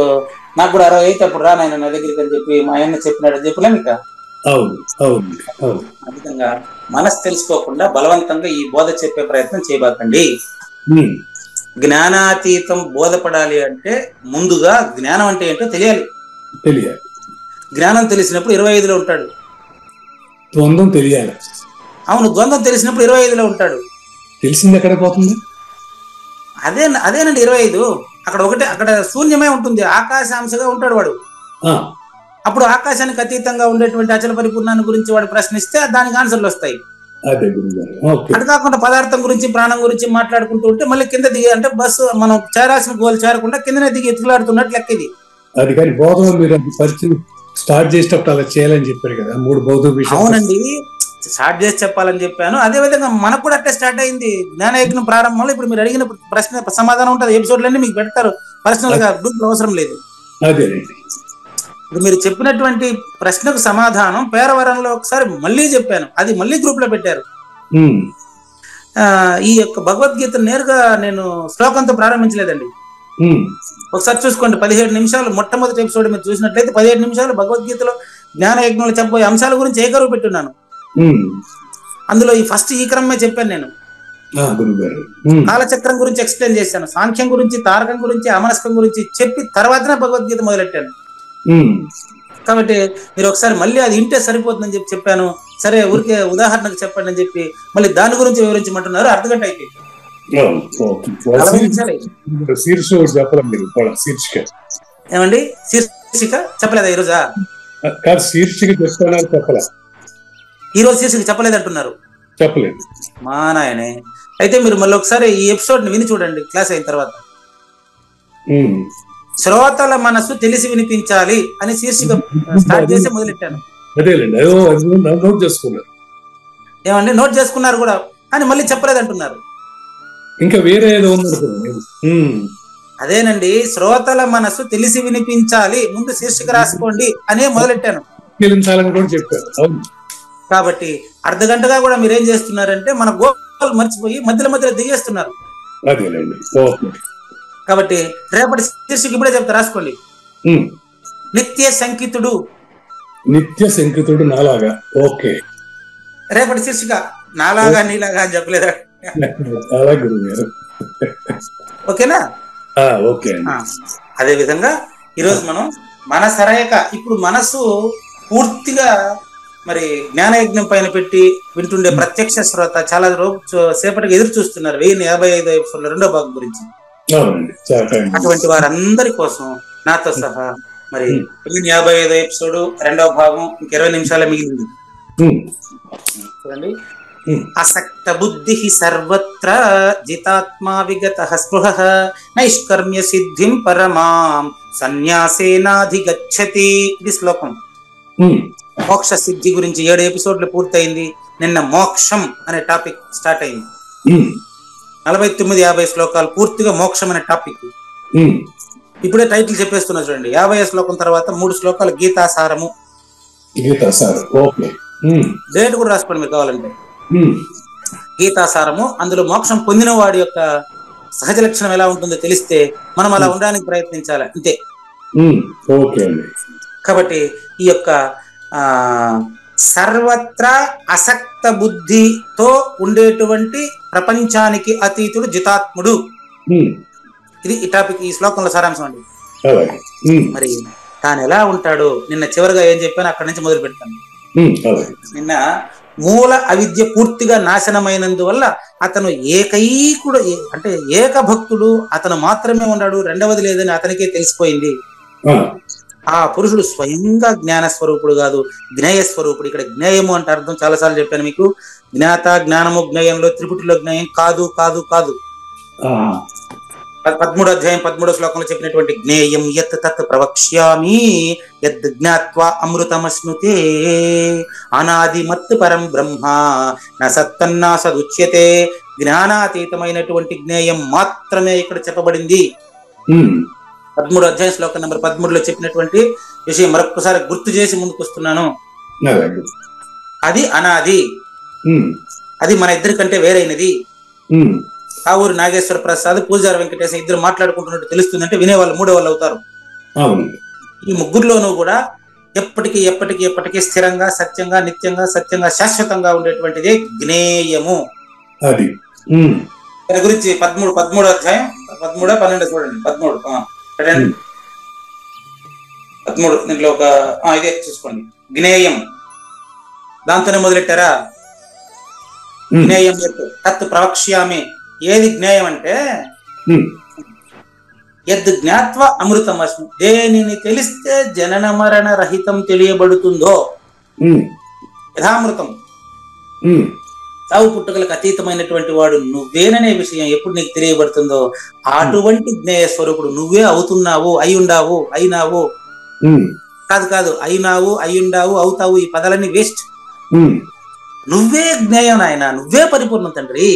నాకు కూడా 60 అయితే అప్పుడు రా నాయన నా దగ్గరికి అని చెప్పి మా ఆయన చెప్పినాడు అని చెప్పలే మీకు. అధికంగా మనసు తెలుసుకోకుండా బలవంతంగా ఈ బోధ చెప్పే ప్రయత్నం చేయబాకండి. జ్ఞానాతీతం బోధపడాలి అంటే ముందుగా జ్ఞానం అంటే ఏంటో తెలియాలి. జ్ఞానం తెలిసినప్పుడు 25లో ఉంటాడు. ద్వంద్వం తెలియాలి. అవును, ద్వంద్వం తెలిసినప్పుడు 25లో ఉంటాడు. తెలిసింది ఎక్కడ పోతుంది? అదేనండి 25. అక్కడ శూన్యమే ఉంటుంది, ఆకాశాంశగా ఉంటాడు వాడు. అప్పుడు ఆకాశానికి అతీతంగా ఉండేటువంటి అచల పరిపూర్ణాన్ని గురించి వాడు ప్రశ్నిస్తే దానికి ఆన్సర్లు వస్తాయి. అటు కాకుండా పదార్థం గురించి ప్రాణం గురించి మాట్లాడుకుంటూ ఉంటే మళ్ళీ కింద దిగి, అంటే బస్సు మనం చేరాల్సిన గోల్ చేరకుండా కిందనే దిగి ఎత్తులాడుతున్నట్టు లెక్క ఇది. అది కానీ బోధన మీరు పరిచయం స్టార్ట్ చేసేటప్పుడు అలా చేయాలని చెప్పారు కదా, 3 బౌద్ధ విషయాలు. అవునండి, స్టార్ట్ చేసి చెప్పాలని చెప్పాను. అదే విధంగా మనకు కూడా అట్టే స్టార్ట్ అయింది జ్ఞానయజ్ఞం ప్రారంభంలో. ఇప్పుడు మీరు అడిగిన ప్రశ్న సమాధానం ఉంటుంది, ఎపిసోడ్లన్నీ మీకు పెడతారు, పర్సనల్ గా గ్రూప్ అవసరం లేదు. ఇప్పుడు మీరు చెప్పినటువంటి ప్రశ్నకు సమాధానం పేరవరంలో ఒకసారి మళ్ళీ చెప్పాను, అది మళ్ళీ గ్రూప్ లో పెట్టారు. ఈ యొక్క భగవద్గీత నేరుగా నేను శ్లోకంతో ప్రారంభించలేదండి. ఒకసారి చూసుకోండి, 17 నిమిషాలు మొట్టమొదటి ఎపిసోడ్ మీరు చూసినట్లయితే 17 నిమిషాలు భగవద్గీతలో జ్ఞాన యజ్ఞంలో చెప్పబోయే అంశాల గురించి ఏకరువు పెట్టున్నాను. అందులో ఈ క్రమమే చెప్పాను నేను. కాలచక్రం గురించి ఎక్స్ప్లెయిన్ చేశాను, సాంఖ్యం గురించి, తారకం గురించి, అమనస్కం గురించి చెప్పి తర్వాతనే భగవద్గీత మొదలెట్టాను. కాబట్టి మీరు ఒకసారి మళ్ళీ అది ఇంటే సరిపోతుందని చెప్పాను. సరే ఊరికే ఉదాహరణకు చెప్పండి అని చెప్పి మళ్ళీ దాని గురించి వివరించమంటున్నారు. అర్ధగంట అయిపోయింది. ఏమండి శీర్షిక చెప్పలేదా ఈరోజా? ఈ రోజు శీర్షిక చెప్పలేదు అంటున్నారు. చెప్పలేదు మా నాయనే. అయితే మీరు మళ్ళీ ఒకసారి ఈ ఎపిసోడ్ ని విని చూడండి క్లాస్ అయిన తర్వాత. శ్రోతల మనసు తెలిసి వినిపించాలి అని శీర్షిక స్టార్ట్ చేసి మొదలెట్టాను. ఏమండి నోట్ చేసుకున్నారు కూడా, కానీ మళ్ళీ చెప్పలేదు అంటున్నారు. ఇంకా వేరే ఏదో అదేనండి, శ్రోతల మనసు తెలిసి వినిపించాలి, ముందు శీర్షిక రాసుకోండి అనే మొదలెట్టాను. కాబట్టి అర్ధగంటగా కూడా మీరేం చేస్తున్నారంటే మన గోల్ మర్చిపోయి మధ్యలో దిగేస్తున్నారు. కాబట్టి రేపటి శీర్షిక ఇప్పుడే చెప్తా, రాసుకోండి. నిత్య సంకితుడు. నిత్య సంకితుడు నాలాగా. ఓకే, రేపటి శీర్షిక నాలాగా నీలాగా అని చెప్పలేదా? ఓకేనా? ఓకే. అదే విధంగా ఈరోజు మనం మన సరయక, ఇప్పుడు మనసు పూర్తిగా మరి జ్ఞానయజ్ఞం పైన పెట్టి వింటుండే ప్రత్యక్ష శ్రోత చాలా సేపటికి ఎదురు చూస్తున్నారు 1055 ఎపిసోడ్ల 2వ భాగం గురించి. అటువంటి వారందరి కోసం నాతో సహా మరి 1055 ఎపిసోడ్ 2వ భాగం ఇంక 20 నిమిషాలే మిగిలింది. చూడండి. అసక్త బుద్ధి సర్వత్ర జితాత్మా విగత స్పృహ నైష్కర్మ్య సిద్ధిం పరమాం సన్యాసేనాధిగచ్చతి. ఇది శ్లోకం. మోక్ష సిద్ధి గురించి 7 ఎపిసోడ్లు పూర్తయింది. నిన్న మోక్షం అనే టాపిక్ స్టార్ట్ అయింది. 49-50 శ్లోకాలు పూర్తిగా మోక్షం అనే టాపిక్. ఇప్పుడే టైటిల్ చెప్పేస్తున్నా చూడండి. 50 శ్లోకం తర్వాత 3 శ్లోకాలు గీతాసారము. డేట్ కూడా రాసుకోండి మీకు కావాలంటే. గీతాసారము. అందులో మోక్షం పొందిన వాడి యొక్క సహజ లక్షణం ఎలా ఉంటుందో తెలిస్తే మనం అలా ఉండడానికి ప్రయత్నించాలి, అంతే. కాబట్టి ఈ యొక్క సర్వత్రా అసక్త బుద్ధితో ఉండేటువంటి ప్రపంచానికి అతీతుడు జితాత్ముడు. ఇది ఈ టాపిక్, ఈ శ్లోకంలో సారాంశం అండి. మరి తాను ఎలా ఉంటాడు నిన్న చివరిగా ఏం చెప్పాను అక్కడి నుంచి మొదలు పెడతాను. నిన్న మూల అవిద్య పూర్తిగా నాశనమైనందువల్ల అతను ఏకైకుడు, అంటే ఏకభక్తుడు అతను మాత్రమే ఉన్నాడు, రెండవది లేదని అతనికే తెలిసిపోయింది. ఆ పురుషుడు స్వయంగా జ్ఞాన స్వరూపుడు కాదు, జ్ఞేయ స్వరూపుడు. ఇక్కడ జ్ఞేయము అంటే అర్థం చాలాసార్లు చెప్పాను మీకు. జ్ఞాత, జ్ఞానము, జ్ఞేయంలో త్రిపుటిలో జ్ఞేయం కాదు కాదు కాదు. 13వ అధ్యాయం 13వ శ్లోకంలో చెప్పినటువంటి జ్ఞేయం యత్ తత్ ప్రవక్ష్యామి యద్ జ్ఞాత్వా అమృతమశ్నుతే అనాది మత్ పరం బ్రహ్మ న సత్తన్నా సదుచ్యతే. జ్ఞానాతీతమైనటువంటి జ్ఞేయం మాత్రమే ఇక్కడ చెప్పబడింది. 13వ అధ్యాయం శ్లోకం నెంబర్ 13లో చెప్పినటువంటి విషయం మరొకసారి గుర్తు చేసి ముందుకు వస్తున్నాను. అది అనాది, అది మన ఇద్దరి కంటే వేరైనది. కావూరు నాగేశ్వర ప్రసాద్, పూజారి వెంకటేశ ఇద్దరు మాట్లాడుకుంటున్నట్టు తెలుస్తుందంటే వినేవాళ్ళు 3వ వాళ్ళు అవుతారు. ఈ ముగ్గురులోనూ కూడా ఎప్పటికీ ఎప్పటికీ ఎప్పటికీ స్థిరంగా, సత్యంగా, నిత్యంగా, సత్యంగా, శాశ్వతంగా ఉండేటువంటిదే జ్ఞేయము. దాని గురించి 13వ అధ్యాయం 13-12 చూడండి. 13 దీంట్లో ఒక ఇదే చూసుకోండి. జ్ఞేయం దాంతోనే మొదలెట్టారా. జ్ఞేయం తత్ ప్రవక్ష్యామి. ఏది జ్ఞేయం అంటే యద్ జ్ఞాత్వా అమృతమస్మి. దేనిని తెలిస్తే జనన మరణ రహితం తెలియబడుతుందో, యథామృతం, చావు పుట్టుకలకు అతీతమైనటువంటి వాడు నువ్వేననే విషయం ఎప్పుడు నీకు తెలియబడుతుందో అటువంటి జ్ఞేయ స్వరూపుడు నువ్వే అవుతున్నావు, అయ్యుండావు, అయినావు. కాదు కాదు, అయినావు, అయ్యుండావు, అవుతావు, ఈ పదాలన్నీ వేస్ట్. నువ్వే జ్ఞేయం నాయన, నువ్వే పరిపూర్ణం తండ్రి.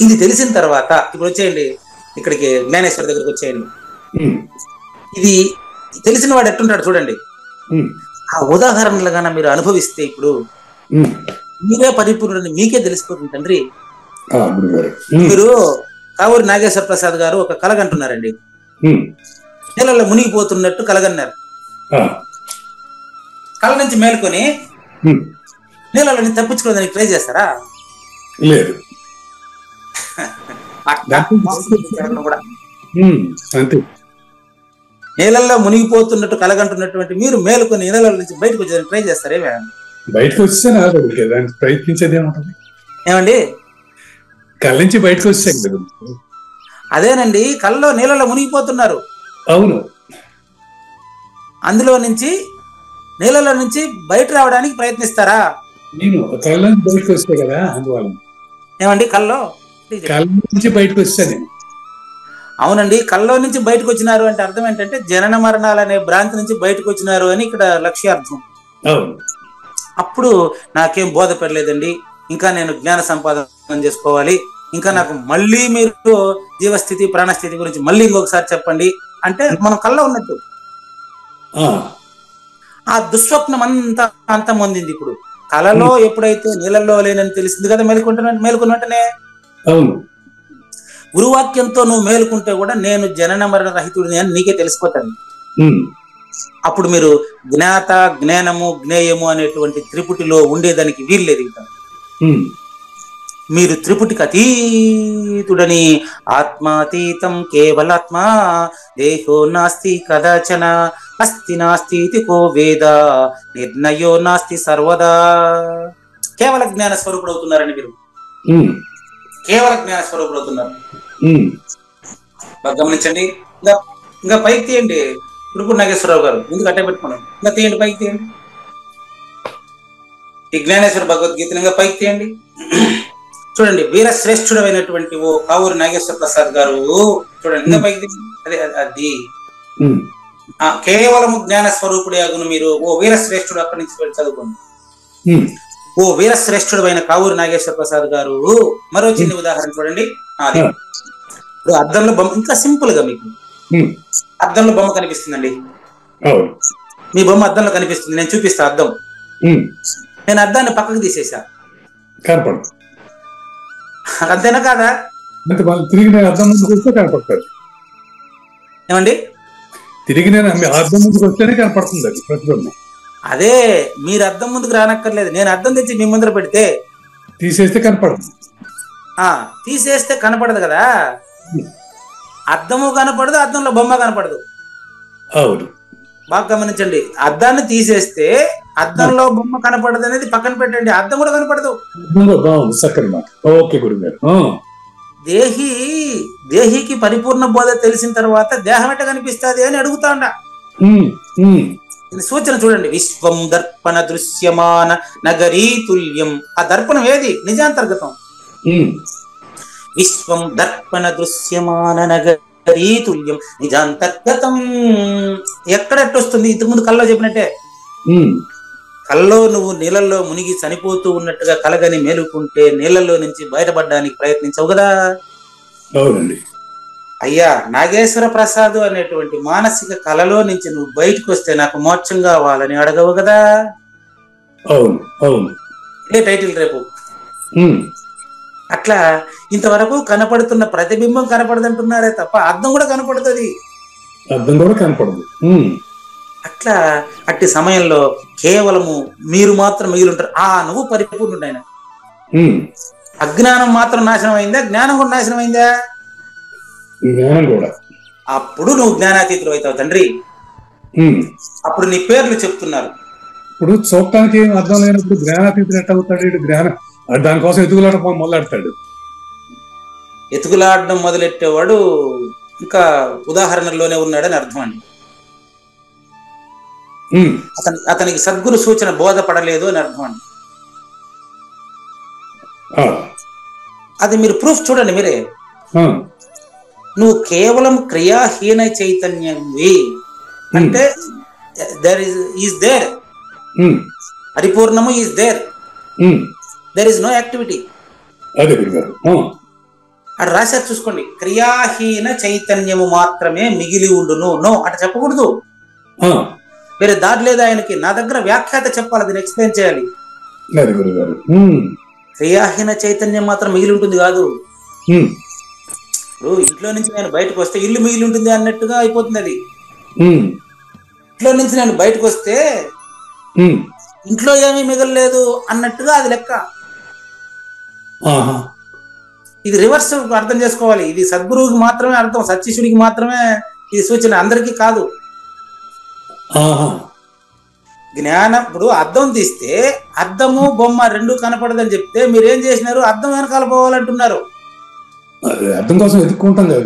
ఇది తెలిసిన తర్వాత ఇప్పుడు వచ్చేయండి ఇక్కడికి, జ్ఞానేశ్వర దగ్గరికి వచ్చేయండి. ఇది తెలిసిన వాడు ఎట్టుంటాడు చూడండి. ఆ ఉదాహరణలుగా మీరు అనుభవిస్తే ఇప్పుడు మీరే పరిపూర్ణుడని మీకే తెలిసిపోతుంది తండ్రి. మీరు కావూరి నాగేశ్వర ప్రసాద్ గారు ఒక కలగంటున్నారండి. నీళ్ళలో మునిగిపోతున్నట్టు కలగన్నారు. కళ నుంచి మేల్కొని నీళ్ళలో తప్పించుకోవడానికి ట్రై చేస్తారా? లేదు. నీళ్ళల్లో మునిగిపోతున్నట్టు కలగంటున్నటువంటి మీరు మేలుకొని నీళ్ళ నుంచి బయటకు వచ్చేదానికి ట్రై చేస్తారేమే? బయటకు వస్తే దానికి ప్రయత్నించేది ఏముంటుంది ఏమండి? కళ్ళ నుంచి బయటకు వస్తే అదేనండి, కళ్ళలో నీళ్ళలో మునిగిపోతున్నారు. అవును. అందులో నుంచి నీళ్ళలో నుంచి బయట రావడానికి ప్రయత్నిస్తారా? నేను కళ్ళ నుంచి బయటకు వస్తే కదా, అందువల్ల. ఏమండి? కళ్ళలో నుంచి బయటకు వస్తాను. అవునండి, కళ్ళలో నుంచి బయటకు వచ్చినారు అంటే అర్థం ఏంటంటే జనన మరణాలు అనే భ్రాంతి నుంచి బయటకు వచ్చినారు అని ఇక్కడ లక్ష్యార్థం. అప్పుడు నాకేం బోధపడలేదండి, ఇంకా నేను జ్ఞాన సంపాదన చేసుకోవాలి, ఇంకా నాకు మళ్ళీ మీరు జీవస్థితి ప్రాణస్థితి గురించి మళ్ళీ ఇంకొకసారి చెప్పండి అంటే మనం కళ్ళ ఉన్నట్టు. ఆ దుస్వప్నం అంతా అంతం పొందింది. ఇప్పుడు కళలో ఎప్పుడైతే నీళ్ళల్లో లేనని తెలిసింది కదా, మేలుకున్న వెంటనే అవును గురువాక్యంతో నువ్వు మేలుకుంటే కూడా నేను జనన మరణ రహితుడిని అని నీకే తెలిసిపోతాను. అప్పుడు మీరు జ్ఞాత, జ్ఞానము, జ్ఞేయము అనేటువంటి త్రిపుటిలో ఉండేదానికి వీల్లేదు. ఇంకా మీరు త్రిపుటికి అతీతుడని, ఆత్మాతీతం కేవలాత్మ, దేహో నాస్తి కదాచన, అస్తి నాస్తి కో వేద, నిర్ణయో నాస్తి సర్వదా. కేవల జ్ఞాన స్వరూపుడు అవుతున్నారండి మీరు. కేవల జ్ఞాన స్వరూపుడు అవుతున్నారు. గమనించండి. ఇంకా పైకి తీయండి. ఇప్పుడు నాగేశ్వరరావు గారు ముందుకు అట్టే పెట్టుకున్నాం. ఇంకా తీయండి, పైకి తీయండి. ఈ జ్ఞానేశ్వర భగవద్గీతను ఇంకా పైకి తీయండి. చూడండి, వీరశ్రేష్ఠుడమైనటువంటి ఓ కావూరి నాగేశ్వర ప్రసాద్ గారు చూడండి, ఇంకా పైకి తీయండి. అదే అది కేవలము జ్ఞాన స్వరూపుడే అగును మీరు. ఓ వీరశ్రేష్ఠుడు అక్కడి నుంచి వెళ్ళి చదువుకోండి. ఓ వీరశ్రేష్ఠుడు అయిన కావూరి నాగేశ్వర ప్రసాద్ గారు మరో చిన్న ఉదాహరణ చూడండి. అది ఇప్పుడు అద్దంలో బొమ్మ, ఇంకా సింపుల్ గా మీకు అద్దంలో బొమ్మ కనిపిస్తుందండి. మీ బొమ్మ అద్దంలో కనిపిస్తుంది. నేను చూపిస్తా అద్దం. నేను అద్దాన్ని పక్కకు తీసేసా, కనపడదు. అంతేనా కాదా? తిరిగి నేను అద్దం ముందుకు వస్తే కనపడుతుంది. ఏమండి, తిరిగి నేను అద్దం ముందుకు వస్తేనే కనపడుతుంది అది ప్రతిబింబం. అదే, మీరు అద్దం ముందుకు రానక్కర్లేదు. నేను అద్దం తెచ్చి మీ ముందర పెడితే తీసేస్తే కనపడదు. తీసేస్తే కనపడదు కదా. అద్దము కనపడదు, అద్దంలో బొమ్మ కనపడదు. అవును, బాగా గమనించండి. అద్దాన్ని తీసేస్తే అద్దంలో బొమ్మ కనపడదు అనేది పక్కన పెట్టండి, అద్దం కూడా కనపడదు. ఓకే గురుగారు. దేహికి పరిపూర్ణ బోధ తెలిసిన తర్వాత దేహం ఎట్ట కనిపిస్తుంది అని అడుగుతా ఉండ. సూచన చూడండి. విశ్వం దర్పణ దృశ్యమాన నగరీ తుల్యం. ఆ దర్పణం ఏది? నిజాంతర్గతం. విశ్వం దర్పణ దృశ్యమాన నగరీ తుల్యం నిజాంతర్గతం. ఎక్కడెట్టొస్తుంది? ఇంతకుముందు కల్లో చెప్పినట్టే. కల్లో నువ్వు నీళ్ళల్లో మునిగి చనిపోతూ ఉన్నట్టుగా కలగని మేలుకుంటే నీళ్ళల్లో నుంచి బయటపడడానికి ప్రయత్నించవు కదా. అయ్యా, నాగేశ్వర ప్రసాద్ అనేటువంటి మానసిక కళలో నుంచి నువ్వు బయటకు వస్తే నాకు మోక్షం కావాలని అడగవు కదా. అవును అవును, ఇదే టైటిల్ రేపు. అట్లా ఇంతవరకు కనపడుతున్న ప్రతిబింబం కనపడదంటున్నారే తప్ప అద్దం కూడా కనపడుతుంది. అద్దం కూడా కనపడదు. అట్లా అట్టి సమయంలో కేవలము మీరు మాత్రం మిగిలి ఉంటారు. నువ్వు పరిపూర్ణుడు. ఆయన అజ్ఞానం మాత్రం నాశనం అయిందా? జ్ఞానం కూడా నాశనం అయిందా? జ్ఞానం కూడా. అప్పుడు నువ్వు జ్ఞానాతీతుడు అవుతావు తండ్రి. అప్పుడు నీ పేర్లు చెప్తున్నారు. ఇప్పుడు చూడటానికి ఏం అర్థం లేనప్పుడు జ్ఞానాతీతుడు ఎట్ట అవుతాడు? ఇటు జ్ఞానం దానికోసం ఎతుకులాడటం మొదలెడతాడు. ఎతుకులాడడం మొదలెట్టేవాడు ఇంకా ఉదాహరణలోనే ఉన్నాడని అర్థం అండి. అతనికి సద్గురు సూచన బోధపడలేదు అని అర్థం అండి. అది మీరు ప్రూఫ్ చూడండి మీరే. నువ్వు కేవలం క్రియాహీన చైతన్యంవి అంటే ఈజ్ దేర్, పరిపూర్ణము is there, there is no activity. అటు రాశారు చూసుకోండి. క్రియాహీన చైతన్యము మాత్రమే మిగిలి ఉండును. నో అటు చెప్పకూడదు. వేరే దారి లేదు ఆయనకి. నా దగ్గర వ్యాఖ్యాత చెప్పాలి, దీన్ని ఎక్స్ప్లెయిన్ చేయాలి. క్రియాహీన చైతన్యం మాత్రం మిగిలి ఉంటుంది కాదు. ఇప్పుడు ఇంట్లో నుంచి నేను బయటకు వస్తే ఇల్లు మిగిలి ఉంటుంది అన్నట్టుగా అయిపోతుంది అది. ఇంట్లో నుంచి నేను బయటకు వస్తే ఇంట్లో ఏమీ మిగలలేదు అన్నట్టుగా అది లెక్క. ఇది రివర్స్ అర్థం చేసుకోవాలి. ఇది సద్గురువుకి మాత్రమే అర్థం, సత్శిష్యుడికి మాత్రమే ఇది సూచన, అందరికీ కాదు. జ్ఞానం ఇప్పుడు అద్దం తీస్తే అద్దము బొమ్మ రెండు కనపడదని చెప్తే మీరేం చేసినారు? అద్దం వెనకాల పోవాలంటున్నారు. అద్దం కోసం ఎదుర్కొంటాం కదా.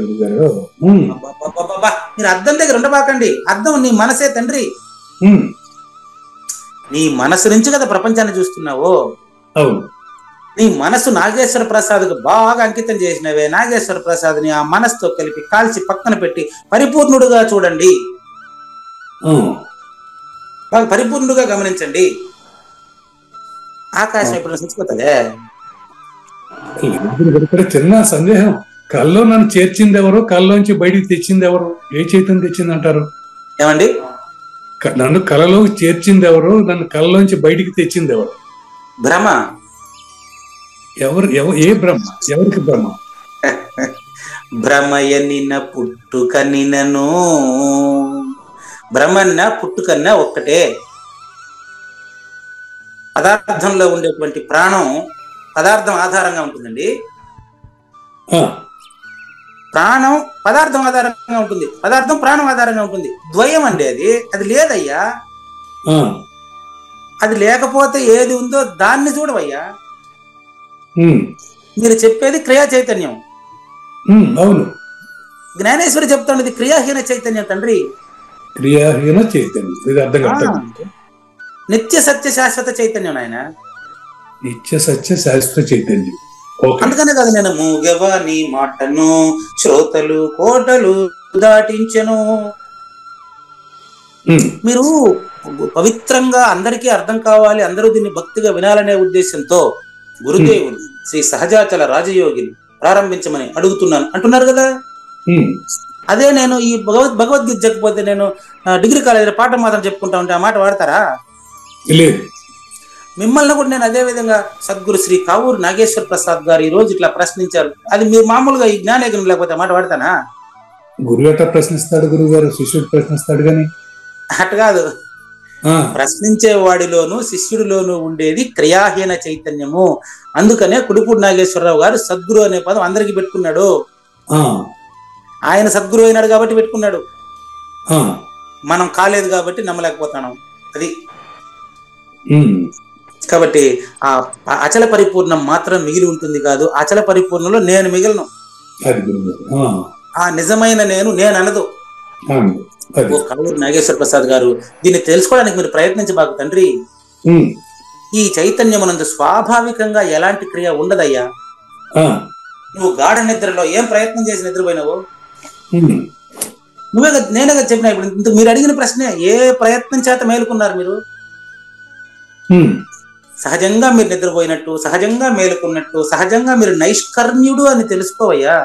మీరు అద్దం దగ్గర ఉండబాకండి. అద్దం నీ మనసే తండ్రి. నీ మనసు నుంచి కదా ప్రపంచాన్ని చూస్తున్నావు. నీ మనసు నాగేశ్వర ప్రసాద్కు బాగా అంకితం చేసినవే. నాగేశ్వర ప్రసాద్ని ఆ మనసుతో కలిపి కాల్చి పక్కన పెట్టి పరిపూర్ణుడుగా చూడండి. బాగా పరిపూర్ణుడుగా గమనించండి. ఆకాశం ఇప్పుడు చచ్చిపోతుందే. చిన్న సందేహం, కల్లో నన్ను చేర్చింది ఎవరు? కల్లోంచి బయటికి తెచ్చింది ఎవరు? ఏ చైతన్యం తెచ్చింది అంటారు? ఏమండి, నన్ను కలలో చేర్చింది ఎవరు? నన్ను కల్లోంచి బయటికి తెచ్చింది ఎవరు? బ్రహ్మ. ఎవరు? ఏ బ్రహ్మ? ఎవరికి బ్రహ్మ? బ్రహ్మయనిన పుట్టుకనినను. బ్రహ్మన్న పుట్టుకన్నా ఒక్కటే. పదార్థంలో ఉండేటువంటి ప్రాణం పదార్థం ఆధారంగా ఉంటుందండి. ఆ, ప్రాణం పదార్థం ఆధారంగా ఉంటుంది, పదార్థం ప్రాణం ఆధారంగా ఉంటుంది. ద్వయం అండి అది లేదయ్యా. ఆ, అది లేకపోతే ఏది ఉందో దాన్ని చూడవయ్యా. ఉమ్, మీరు చెప్పేది క్రియా చైతన్యం, అవును. జ్ఞానేశ్వరి చెప్తున్నది క్రియాహీన చైతన్యం తండ్రి. క్రియాహీన చైతన్యం, ఇది అర్థం ఆ, కాదు. నిత్య సత్య శాశ్వత చైతన్యం ఆయన. నిత్య సత్య శాస్త్ర చైతన్యం. ఓకే. అందుకనే కదా నేను మూగవాని మాటను శ్రోతలు కోటలు దాటించెను. మీరు పవిత్రంగా అందరికీ అర్థం కావాలి, అందరూ దీన్ని భక్తిగా వినాలనే ఉద్దేశంతో గురుదేవులు శ్రీ సహజాచల రాజయోగిని ప్రారంభించమని అడుగుతున్నాను అంటున్నారు కదా. అదే నేను ఈ భగవద్గీత చెప్పకపోతే నేను డిగ్రీ కాలేజీలో పాఠం మాత్రం చెప్పుకుంటా ఉంటే ఆ మాట వాడతారా? లేదు. మిమ్మల్ని కూడా నేను అదే విధంగా సద్గురు శ్రీ కావూరు నాగేశ్వర ప్రసాద్ గారు ఈ రోజు ఇట్లా ప్రశ్నించారు, అది మీరు మామూలుగా ఈ జ్ఞానయజ్ఞం లేకపోతే మాట వాడతానా? గురువు ఎట్లా ప్రశ్నిస్తాడు? గురువు గారు శిష్యుడు ప్రశ్నిస్తాడు కానీ అటు కాదు. ప్రశ్నించే వాడిలోను శిష్యుడిలోను ఉండేది క్రియాహీన చైతన్యము. అందుకనే కుడుపూడి నాగేశ్వరరావు గారు సద్గురు అనే పదం అందరికి పెట్టుకున్నాడు. ఆయన సద్గురు అయినాడు కాబట్టి పెట్టుకున్నాడు, మనం కాలేదు కాబట్టి నమ్మలేకపోతున్నాం. అది కాబట్టి ఆ అచల పరిపూర్ణం మాత్రం మిగిలి ఉంటుంది కాదు, అచల పరిపూర్ణంలో నేను మిగిలిను. ఆ నిజమైన నేను అనదు. కావూరు నాగేశ్వర ప్రసాద్ గారు దీన్ని తెలుసుకోవడానికి మీరు ప్రయత్నించబాకు తండ్రి. ఈ చైతన్యమునందు స్వాభావికంగా ఎలాంటి క్రియ ఉండదయ్యా. నువ్వు గాఢ నిద్రలో ఏం ప్రయత్నం చేసి నిద్రపోయినావు? నేనే కదా చెప్పినా. ఇప్పుడు మీరు అడిగిన ప్రశ్నే, ఏ ప్రయత్నం చేత మేలుకున్నారు మీరు? సహజంగా మీరు నిద్రపోయినట్టు, సహజంగా మేలుకున్నట్టు, సహజంగా మీరు నైష్కర్మ్యుడు అని తెలుసుకోవయ్యా.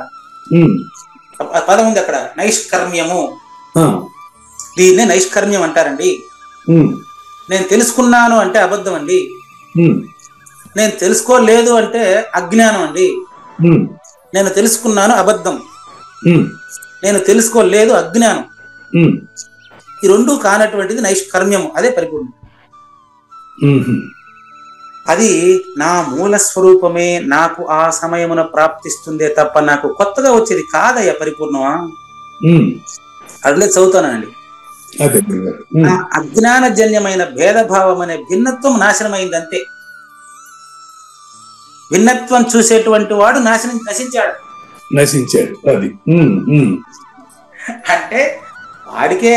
పదం ఉంది అక్కడ, నైష్కర్మ్యము. దీన్నే నైష్కర్మ్యం అంటారండి. నేను తెలుసుకున్నాను అంటే అబద్ధం అండి. నేను తెలుసుకోలేదు అంటే అజ్ఞానం అండి. నేను తెలుసుకున్నాను అబద్ధం, నేను తెలుసుకోలేదు అజ్ఞానం. ఈ రెండు కానటువంటిది నైష్కర్మ్యము, అదే పరిపూర్ణం. అది నా మూల స్వరూపమే నాకు ఆ సమయమున ప్రాప్తిస్తుందే తప్ప నాకు కొత్తగా వచ్చేది కాదయ్యా పరిపూర్ణమా. అట్లే చదువుతానండి. అజ్ఞానజన్యమైన భేదభావం అనే భిన్నత్వం నాశనమైంది అంతే. భిన్నత్వం చూసేటువంటి వాడు నశించాడు. అది అంటే వాడికే,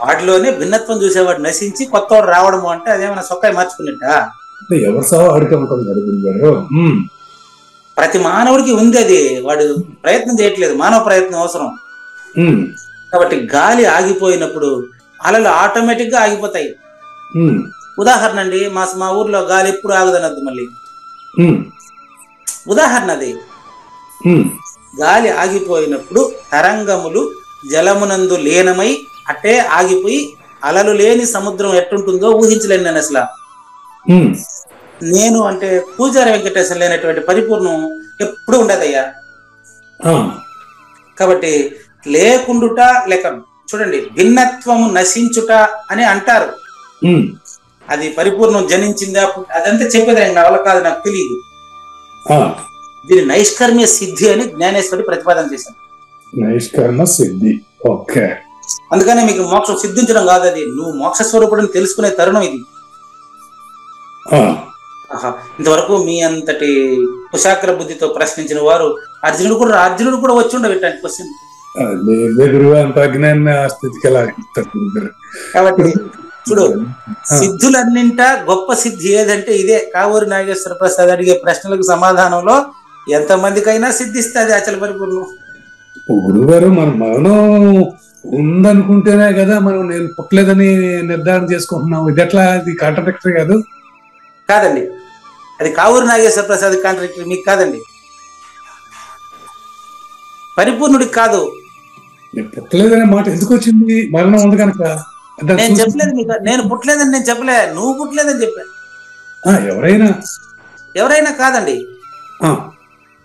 వాడిలోనే భిన్నత్వం చూసేవాడు నశించి కొత్తవాడు రావడము అంటే అదేమైనా సొక్కాయి మార్చుకున్నట్ట. ఎవరు సాగు ఆడికే ఉంటుంది. ప్రతి మానవుడికి ఉంది అది, వాడు ప్రయత్నం చేయట్లేదు, మానవ ప్రయత్నం అవసరం. కాబట్టి గాలి ఆగిపోయినప్పుడు అలలు ఆటోమేటిక్ గా ఆగిపోతాయి. ఉదాహరణ అండి, మా ఊర్లో గాలి ఎప్పుడు ఆగదనద్దు. మళ్ళీ ఉదాహరణ అది. గాలి ఆగిపోయినప్పుడు తరంగములు జలమునందు లీనమై అట్టే ఆగిపోయి అలలు లేని సముద్రం ఎట్టుంటుందో ఊహించలేను నేను అసలు. నేను అంటే పూజారి వెంకటేశ్వర లేనటువంటి పరిపూర్ణం ఎప్పుడు ఉండదయ్యా. కాబట్టి లేకుండుట లేక చూడండి, భిన్నత్వము నశించుట అని అంటారు. అది పరిపూర్ణం జనించిందా అదంతా చెప్పేది నా వల్ల కాదు, నాకు తెలియదు. దీని నైష్కర్మ్య సిద్ధి అని జ్ఞానేశ్వరి ప్రతిపాదన చేశాను. నైష్కర్మ సిద్ధి. ఓకే. అందుకనే మీకు మోక్షం సిద్ధించడం కాదు, అది నువ్వు మోక్ష స్వరూపుడిని తెలుసుకునే తరుణం ఇది. ఇంతవరకు మీ అంతటి కుశాగ్ర బుద్ధితో ప్రశ్నించిన వారు అర్జునుడు కూడా వచ్చి ఉండవు ఇట్లాంటి క్వశ్చన్. కాబట్టి చూడు, సిద్ధులన్నింటా గొప్ప సిద్ధి ఏదంటే ఇదే. కావూరి నాగేశ్వర ప్రసాద్ అడిగే ప్రశ్నలకు సమాధానంలో ఎంతమందికైనా సిద్ధిస్తుంది అచల పరిపూర్ణం. గురుగారు, మన మరణం ఉందనుకుంటేనే కదా మనం నేను పుట్టలేదని నిర్ధారణ చేసుకుంటున్నాం. ఇది ఎట్లా? అది కాంట్రాడిక్టరీ కాదు? కాదండి, అది కావూరి నాగేశ్వర ప్రసాద్ కాంట్రాడిక్టరీ, మీకు కాదండి, పరిపూర్ణుడికి కాదు. నేను పుట్టలేదనే మాట ఎందుకు వచ్చింది? మరణం ఉంది కనుక. నేను చెప్పలేదు మీకు, నేను పుట్టలేదని నేను చెప్పలే, నువ్వు పుట్టలేదని చెప్పా. ఎవరైనా కాదండి,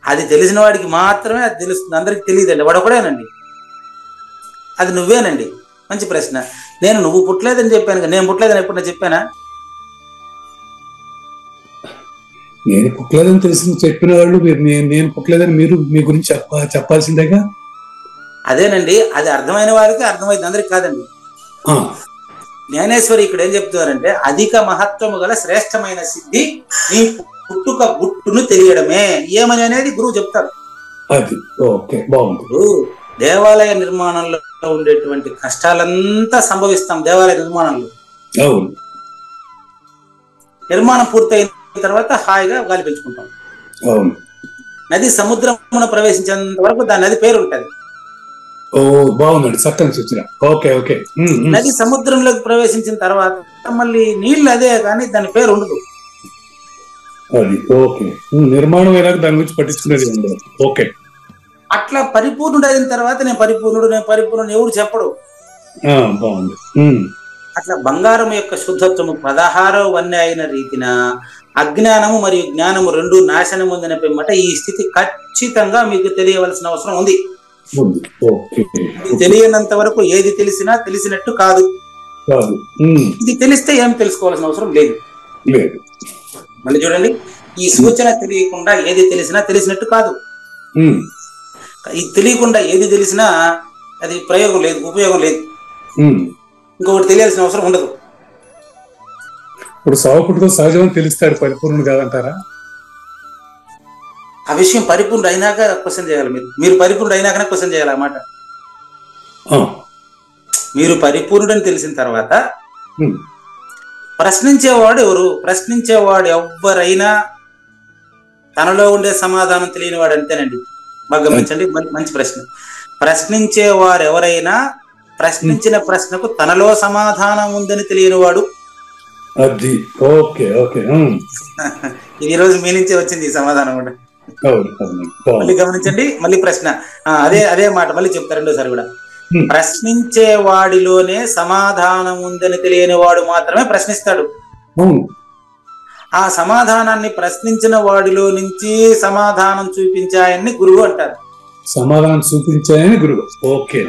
అది తెలిసిన వాడికి మాత్రమే అది తెలుస్తుంది, అందరికి తెలియదండి. వాడు ఒకడేనండి, అది నువ్వేనండి. మంచి ప్రశ్న. నువ్వు పుట్టలేదని చెప్పాను, నేను పుట్టలేదని ఎప్పుడన్నా చెప్పానా? నేను పుట్టలేదని తెలిసి చెప్పిన వాళ్ళు నేను పుట్టలేదని మీరు మీ గురించి చెప్పాల్సిందేగా. అదేనండి, అది అర్థమైన వారికి అర్థమైంది, అందరికి కాదండి. జ్ఞానేశ్వరి ఇక్కడ ఏం చెప్తున్నారంటే, అధిక మహత్వము గల శ్రేష్టమైన సిద్ధి నీ పుట్టుక గుట్టును తెలియడమే. ఏమని అనేది గురువు చెప్తారు. అది ఓకే, బాగుంది. దేవాలయ నిర్మాణంలో ఉండేటువంటి కష్టాలంతా సంభవిస్తాం దేవాలయ నిర్మాణంలో. అవును. నిర్మాణం పూర్తయిన తర్వాత హాయిగా గాలి పెంచుకుంటాం. అవును. నది సముద్రమున ప్రవేశించేంత వరకు దాని నది పేరు ఉంటది. ఓ బాగుందండి, చక్కని సూచన. Okay okay. నది సముద్రంలోకి ప్రవేశించిన తర్వాత మళ్ళీ నీళ్లు అదే కానీ దాని పేరు ఉండదు. అది ఓకే. నిర్మాణం అయినాక దాని గురించి పట్టించుకునేది ఉండదు. ఓకే. అట్లా పరిపూర్ణుడు అయిన తర్వాత నేను పరిపూర్ణుడు ఎవరు చెప్పడు. బాగుంది. అట్లా బంగారం యొక్క శుద్ధత్వము 16వ వన్నె అయిన రీతిన అజ్ఞానము మరియు జ్ఞానము రెండు నాశనం ఉందని పిమ్మట ఈ స్థితి ఖచ్చితంగా మీకు తెలియవలసిన అవసరం ఉంది. తెలియనంత వరకు ఏది తెలిసినా తెలిసినట్టు కాదు. ఇది తెలిస్తే ఏం తెలుసుకోవాల్సిన అవసరం లేదు. మళ్ళీ చూడండి, ఈ సూచన తెలియకుండా ఏది తెలిసినా తెలిసినట్టు కాదు. ఇది తెలియకుండా ఏది తెలిసినా అది ప్రయోగం లేదు, ఉపయోగం లేదు. ఇంకొకటి తెలియాల్సిన అవసరం ఉండదు. ఇప్పుడు సావకుడితో సహజమని తెలిస్తాడు, పరిపూర్ణుడు కాదంటారా? ఆ విషయం పరిపూర్ణుడు అయినాక క్వశ్చన్ చేయాలి. మీరు పరిపూర్ణుడు అయినాకనే క్వశ్చన్ చేయాలి అన్నమాట. మీరు పరిపూర్ణుడని తెలిసిన తర్వాత ప్రశ్నించేవాడు ఎవరు? ప్రశ్నించేవాడు ఎవ్వరైనా తనలో ఉండే సమాధానం తెలియనివాడు అంతేనండి. బాగా గమనించండి, మంచి ప్రశ్న. ప్రశ్నించేవారు ఎవరైనా ప్రశ్నించిన ప్రశ్నకు తనలో సమాధానం ఉందని తెలియనివాడు. అది ఓకే ఓకే. ఇది ఈ రోజు మీ నుంచే వచ్చింది ఈ సమాధానం కూడా. మళ్ళీ గమనించండి, మళ్ళీ ప్రశ్న అదే మాట మళ్ళీ చెప్తా రెండోసారి కూడా. ప్రశ్నించే వాడిలోనే సమాధానం ఉందని తెలియని వాడు మాత్రమే ప్రశ్నిస్తాడు. ఆ సమాధానాన్ని ప్రశ్నించిన వాడిలో నుంచి సమాధానం చూపించాయని గురువు అంటారు. సమాధానం చూపించాయని గురువు. ఓకే.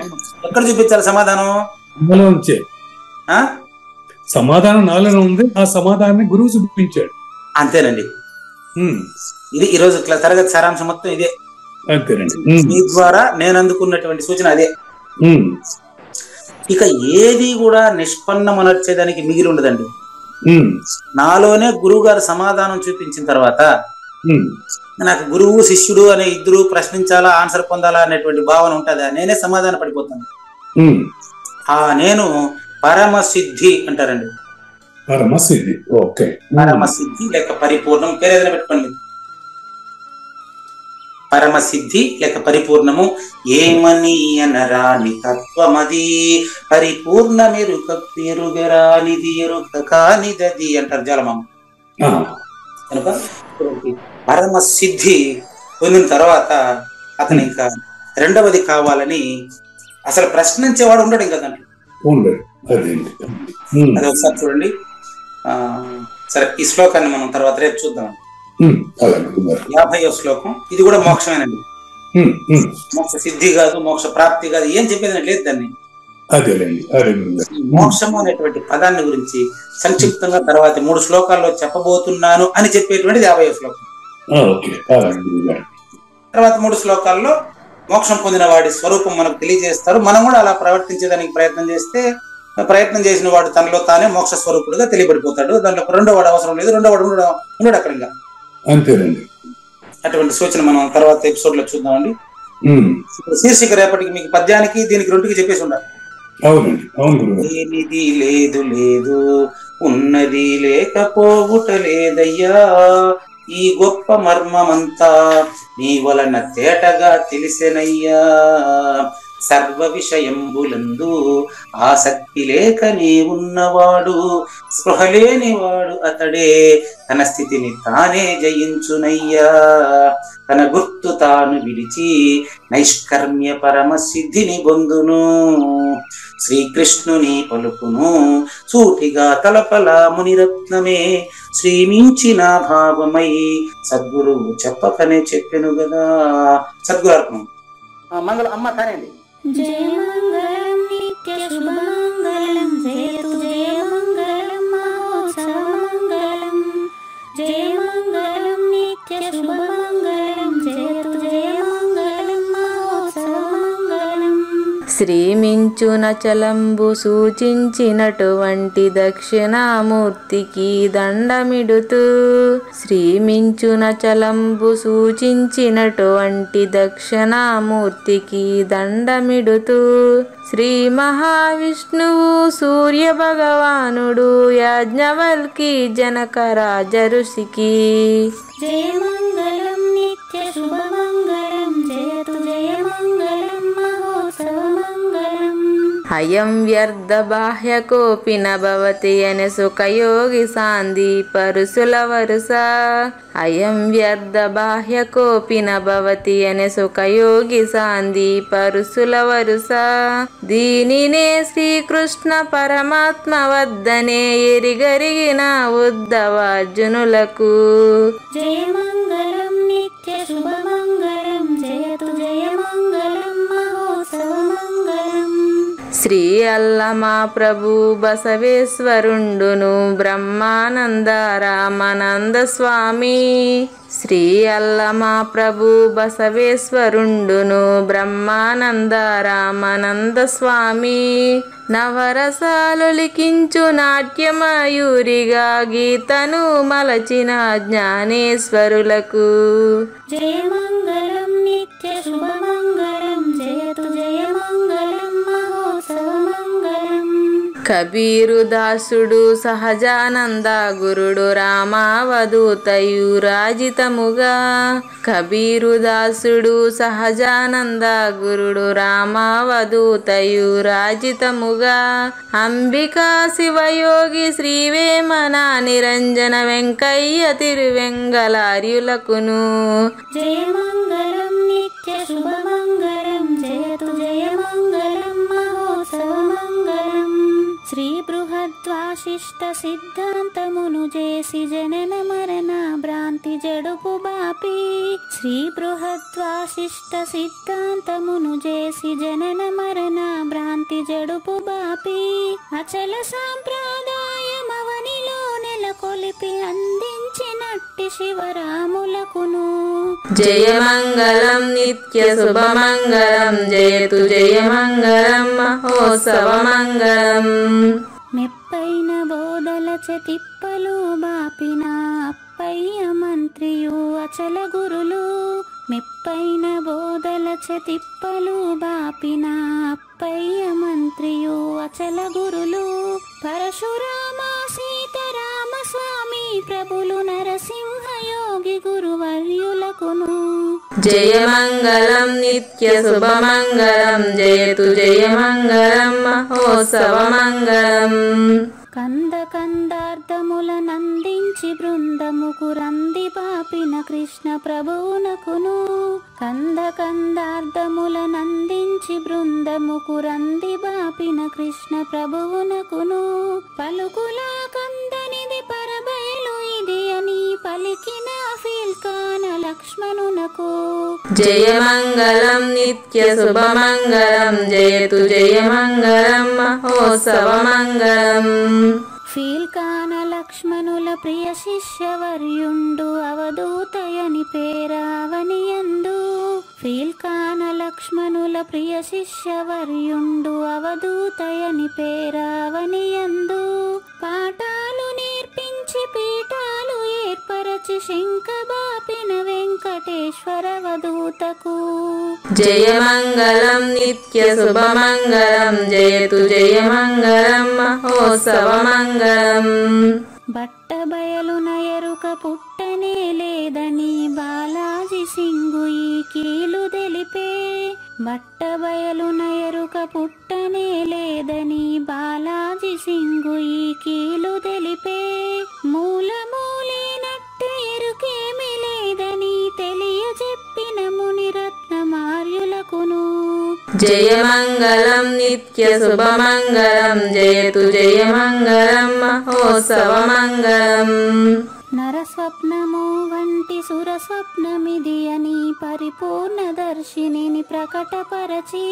ఎక్కడ చూపించాలి సమాధానం? సమాధానం నాలో ఉంది, ఆ సమాధానాన్ని గురువు చూపించాడు. అంతేనండి. ఇది ఈ రోజు తరగతి సారాంశం మొత్తం ఇదే. అంతేనండి. మీ ద్వారా నేను అందుకున్నటువంటి సూచన అదే. ఇక ఏది కూడా నిష్పన్నమనర్చేదానికి మిగిలి ఉండదండి. నాలోనే గురువు గారు సమాధానం చూపించిన తర్వాత నాకు గురువు శిష్యుడు అనే ఇద్దరు ప్రశ్నించాలా, ఆన్సర్ పొందాలా అనేటువంటి భావన ఉంటుందా? నేనే సమాధాన పడిపోతాను. ఆ నేను పరమసిద్ధి అంటారండి. పరమసిద్ధి. ఓకే. పరమసిద్ధి లేక పరిపూర్ణం, పేరేదైనా పెట్టుకోండి. పరమసిద్ధి లేక పరిపూర్ణము ఏమని అనరాని తత్వమది, పరిపూర్ణ మెరుక పెరుగరానిది ఎరుక కానిదది అంటారు జాలమామ. కనుక పరమసిద్ధి పొందిన తర్వాత అతను ఇంకా రెండవది కావాలని అసలు ప్రశ్నించేవాడు ఉండడు ఇంకా దాంట్లో. అది ఒకసారి చూడండి. సరే, ఈ శ్లోకాన్ని మనం తర్వాత రేపు చూద్దాం. 50వ శ్లోకం. ఇది కూడా మోక్షమేనండి. మోక్ష సిద్ధి కాదు, మోక్ష ప్రాప్తి కాదు, ఏం చెప్పేది లేదు దాన్ని. మోక్షము అనేటువంటి పదాన్ని గురించి సంక్షిప్తంగా తర్వాత 3 శ్లోకాల్లో చెప్పబోతున్నాను అని చెప్పేటువంటిది 50వ శ్లోకం. తర్వాత 3 శ్లోకాల్లో మోక్షం పొందిన వాడి స్వరూపం మనకు తెలియజేస్తారు. మనం కూడా అలా ప్రవర్తించేదానికి ప్రయత్నం చేసిన వాడు తనలో తానే మోక్ష స్వరూపుడుగా తెలియబడిపోతాడు. దాంట్లో రెండో వాడు అవసరం లేదు, రెండో వాడు ఉండడు అక్కడ ఇంకా. అంతేనండి. అటువంటి సూచన మనం తర్వాత ఎపిసోడ్ లో చూద్దామండి. శీర్షిక రేపటికి మీకు పద్యానికి దీనికి రెండుకి చెప్పేసి ఉండాలి. అవునండి, అవును. ఏనిది లేదు లేదు, ఉన్నది లేకపోవుట లేదయ్యా, ఈ గొప్ప మర్మమంతా నీ వలన తేటగా తెలిసెనయ్యా, సర్వ విషయంబులందు ఆసక్తి లేకనే ఉన్నవాడు, స్పృహలేనివాడు అతడే తన స్థితిని తానే జయించునయ్యా, తన గుర్తు తాను విడిచి నైష్కర్మ్య పరమ సిద్ధిని పొందును, శ్రీకృష్ణుని పలుకును సూటిగా తలపల మునిరత్నమే, శ్రీమించిన భావమై సద్గురువు చెప్పకనే చెప్పెను గదా. సద్గురు అర్పణం. మంగళం అమ్మ కానండి. జయ మంగళం నిత్య శుభమంగళం, జయతు జయ మంగళం మహోత్సవ మంగళం, జయ మంగళం శ్రీమించునచలంబు సూచించినటువంటి దక్షిణామూర్తికి దండమిడుతూ శ్రీమించునచలంబు సూచించినటువంటి దక్షిణామూర్తికి దండమిడుతూ శ్రీ మహావిష్ణువు సూర్య భగవానుడు యాజ్ఞవల్కి జనకరాజ ఋషికి జయమంగళం నిత్య శుభమంగళం జయతు జయమంగళం మహోత్సవమంగళం. అయం వ్యర్థ బాహ్యకోపి న భవతి అనే సుఖయోగి సాంది పరుసుల వరుస అయం వ్యర్థ బాహ్యకోపి న భవతి అనే సుఖయోగి సాంది పరుసుల వరుస దీనినే శ్రీకృష్ణ పరమాత్మ వద్దనే ఎరిగరిగిన ఉద్ధవార్జునులకు జయమంగళం నిత్య శుభమంగళం జయతు జయమంగళం మహోత్సవమంగళం. శ్రీ అల్లమా ప్రభు బసవేశ్వరుండును బ్రహ్మానంద రామానంద స్వామి శ్రీ అల్లమా ప్రభు బసవేశ్వరుండును బ్రహ్మానంద రామానంద స్వామి నవరసాలు లిఖించు నాట్యమయూరిగా గీతను మలచిన జ్ఞానేశ్వరులకు జయమంగళం నిత్య శుభమంగళం జయతు జయమంగళం మహోత్సవమంగళం. కబీరు దాసుడు సహజానంద గురుడు రామావధూతయు రాజితముగా కబీరు దాసుడు సహజానంద గురుడు రామావధూతయు రాజితముగా అంబికా శివయోగి శ్రీవేమన నిరంజన వెంకయ్య తిరువెంగళార్యులకును జయమంగళం నిత్య శుభమంగళం జయతు జయమంగళం మహోత్సవమంగళం. శ్రీ బృహద్వాశిష్ట సిద్ధాంతమును చేసి జనన మరణ భ్రాంతి జడుపు బాపి శ్రీ బృహద్వాశిష్ట సిద్ధాంతమును చేసి జనన మరణ భ్రాంతి జడుపు బాపి అచల సాంప్రదాయమవనిలో నెలకొలిపి అందించినట్టి శివరాములకును జయమంగళం నిత్య శుభమంగళం జయతు జయమంగళం మహోత్సవమంగళం. మెప్పైన బోధల తిప్పలు బాపిన అప్పయ్య మంత్రియు అచల గురులు మెప్పైన బోధల తిప్పలు బాపిన అప్పయ్య మంత్రియు అచల గురులు పరశురామ సీతారామ స్వామి ప్రభులు నరసింహయోగి గురువర్యులకును జయమంగళం నిత్య శుభమంగళం జయతు జయమంగళం మహోత్సవమంగళం. కంద కందార్థముల నందించి బృందముకు రంది పాపిన కృష్ణ ప్రభువునకును కంద కందార్థముల నందించి బృందముకు రంది బాపిన కృష్ణ ప్రభువునకును పలుకులా కందనిది పరబయలు ఇది అని పలికిన ఫీల్కాన లక్ష్మణునకు జయమంగళం నిత్య శుభమంగళం జయతు జయమంగళం మహోత్సవమంగళం. ఫీల్కాన లక్ష్మణుల ప్రియ శిష్యవర్యుండు అవధూతయని పేరావనియందు ఫీల్కాన లక్ష్మణుల ప్రియ శిష్యవర్యుండు అవధూతయని పేరావనియందు పాఠాలు నేర్పించి పీఠాలు ఏర్పరచి శంఖబాపిన వెంకటేశ్వర వధూతకు జయమంగళం నిత్య శుభమంగళం జయతు జయమంగళం మహోత్సవమంగళం. బట్టబయలున ఎరుక పుట్టనే లేదని బాలాజీ సింగు ఈ కీలు తెలిపే బట్టబయలున ఎరుక పుట్టనే లేదని బాలాజీ సింగు ఈ కీలు తెలిపే మూలమూలేనట్టు ఎరుకేమి లేదని తెలియజెప్పిన మునిరత్నమార్యులకును జయమంగళం నిత్య శుభమంగళం జయతు జయమంగళం మహోత్సవమంగళం. నరస్వప్నము వంటి సురస్వప్నమిది అని పరిపూర్ణ దర్శినిని ప్రకటపరచి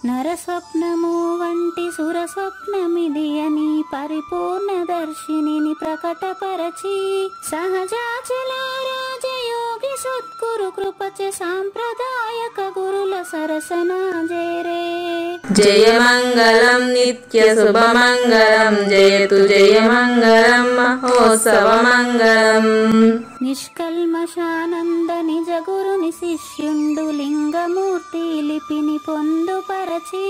నరస్వప్నము వంటి సురస్వప్నమిది అని పరిపూర్ణ దర్శినిని ప్రకటపరచి సహజాచల రాజయోగి సద్గురు కృపచ సాంప్రదాయక గురుల సరసన జేరే జయమంగళం నిత్యశుభమంగళం జయతు జయమంగళం మహోత్సవమంగళం. నిష్కల్మషానంద నిజ గురుని శిష్యుండు లింగమూర్తి లిపిని పొందుపరచి.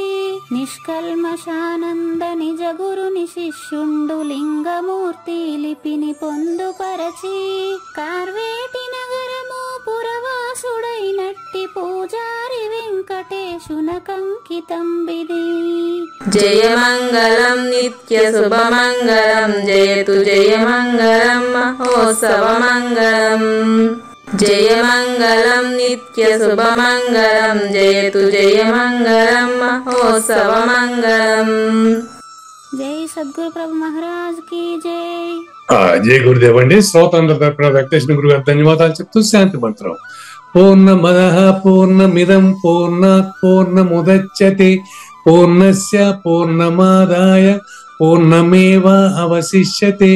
నిష్కల్మషానంద నిజ గురుని శిష్యుండు లింగమూర్తి లిపిని పొందుపరచి. కార్వేటి నగరము పురవాసుడైనట్టి పూజారి వెంకటేశునకంకితం విధి. జయమంగళం నిత్యశుభమంగళం జయతు జయమంగళం మహోత్సవమంగళం. జయమంగళం నిత్యశుభమంగళం జయతు జయమంగళం మహోత్సవమంగళం. జై సద్గురు ప్రభు మహారాజ్ కి జై. జై గురుదేవ్ అండి. శ్రోతందరి తరపున వెంకటేశ్వర గురు గారు ధన్యవాదాలు చెప్తూ శాంతి మంత్రం. పూర్ణమదః పూర్ణమిదం పూర్ణాత్ పూర్ణముదచ్యతే పూర్ణస్య పూర్ణమాదాయ పూర్ణమేవావశిష్యతే.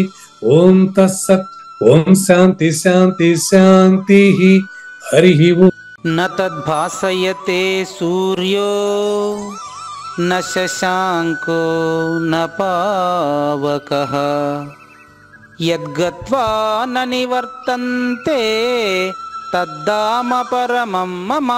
ఓం తత్సత్. ఓం శాంతి శాంతి శాంతి. హరి ఓం. న తద్భాసయతే సూర్యో న శశాంకో న పావకః యద్గత్వా న నివర్తంతే తద్ధామ పరమం మమ.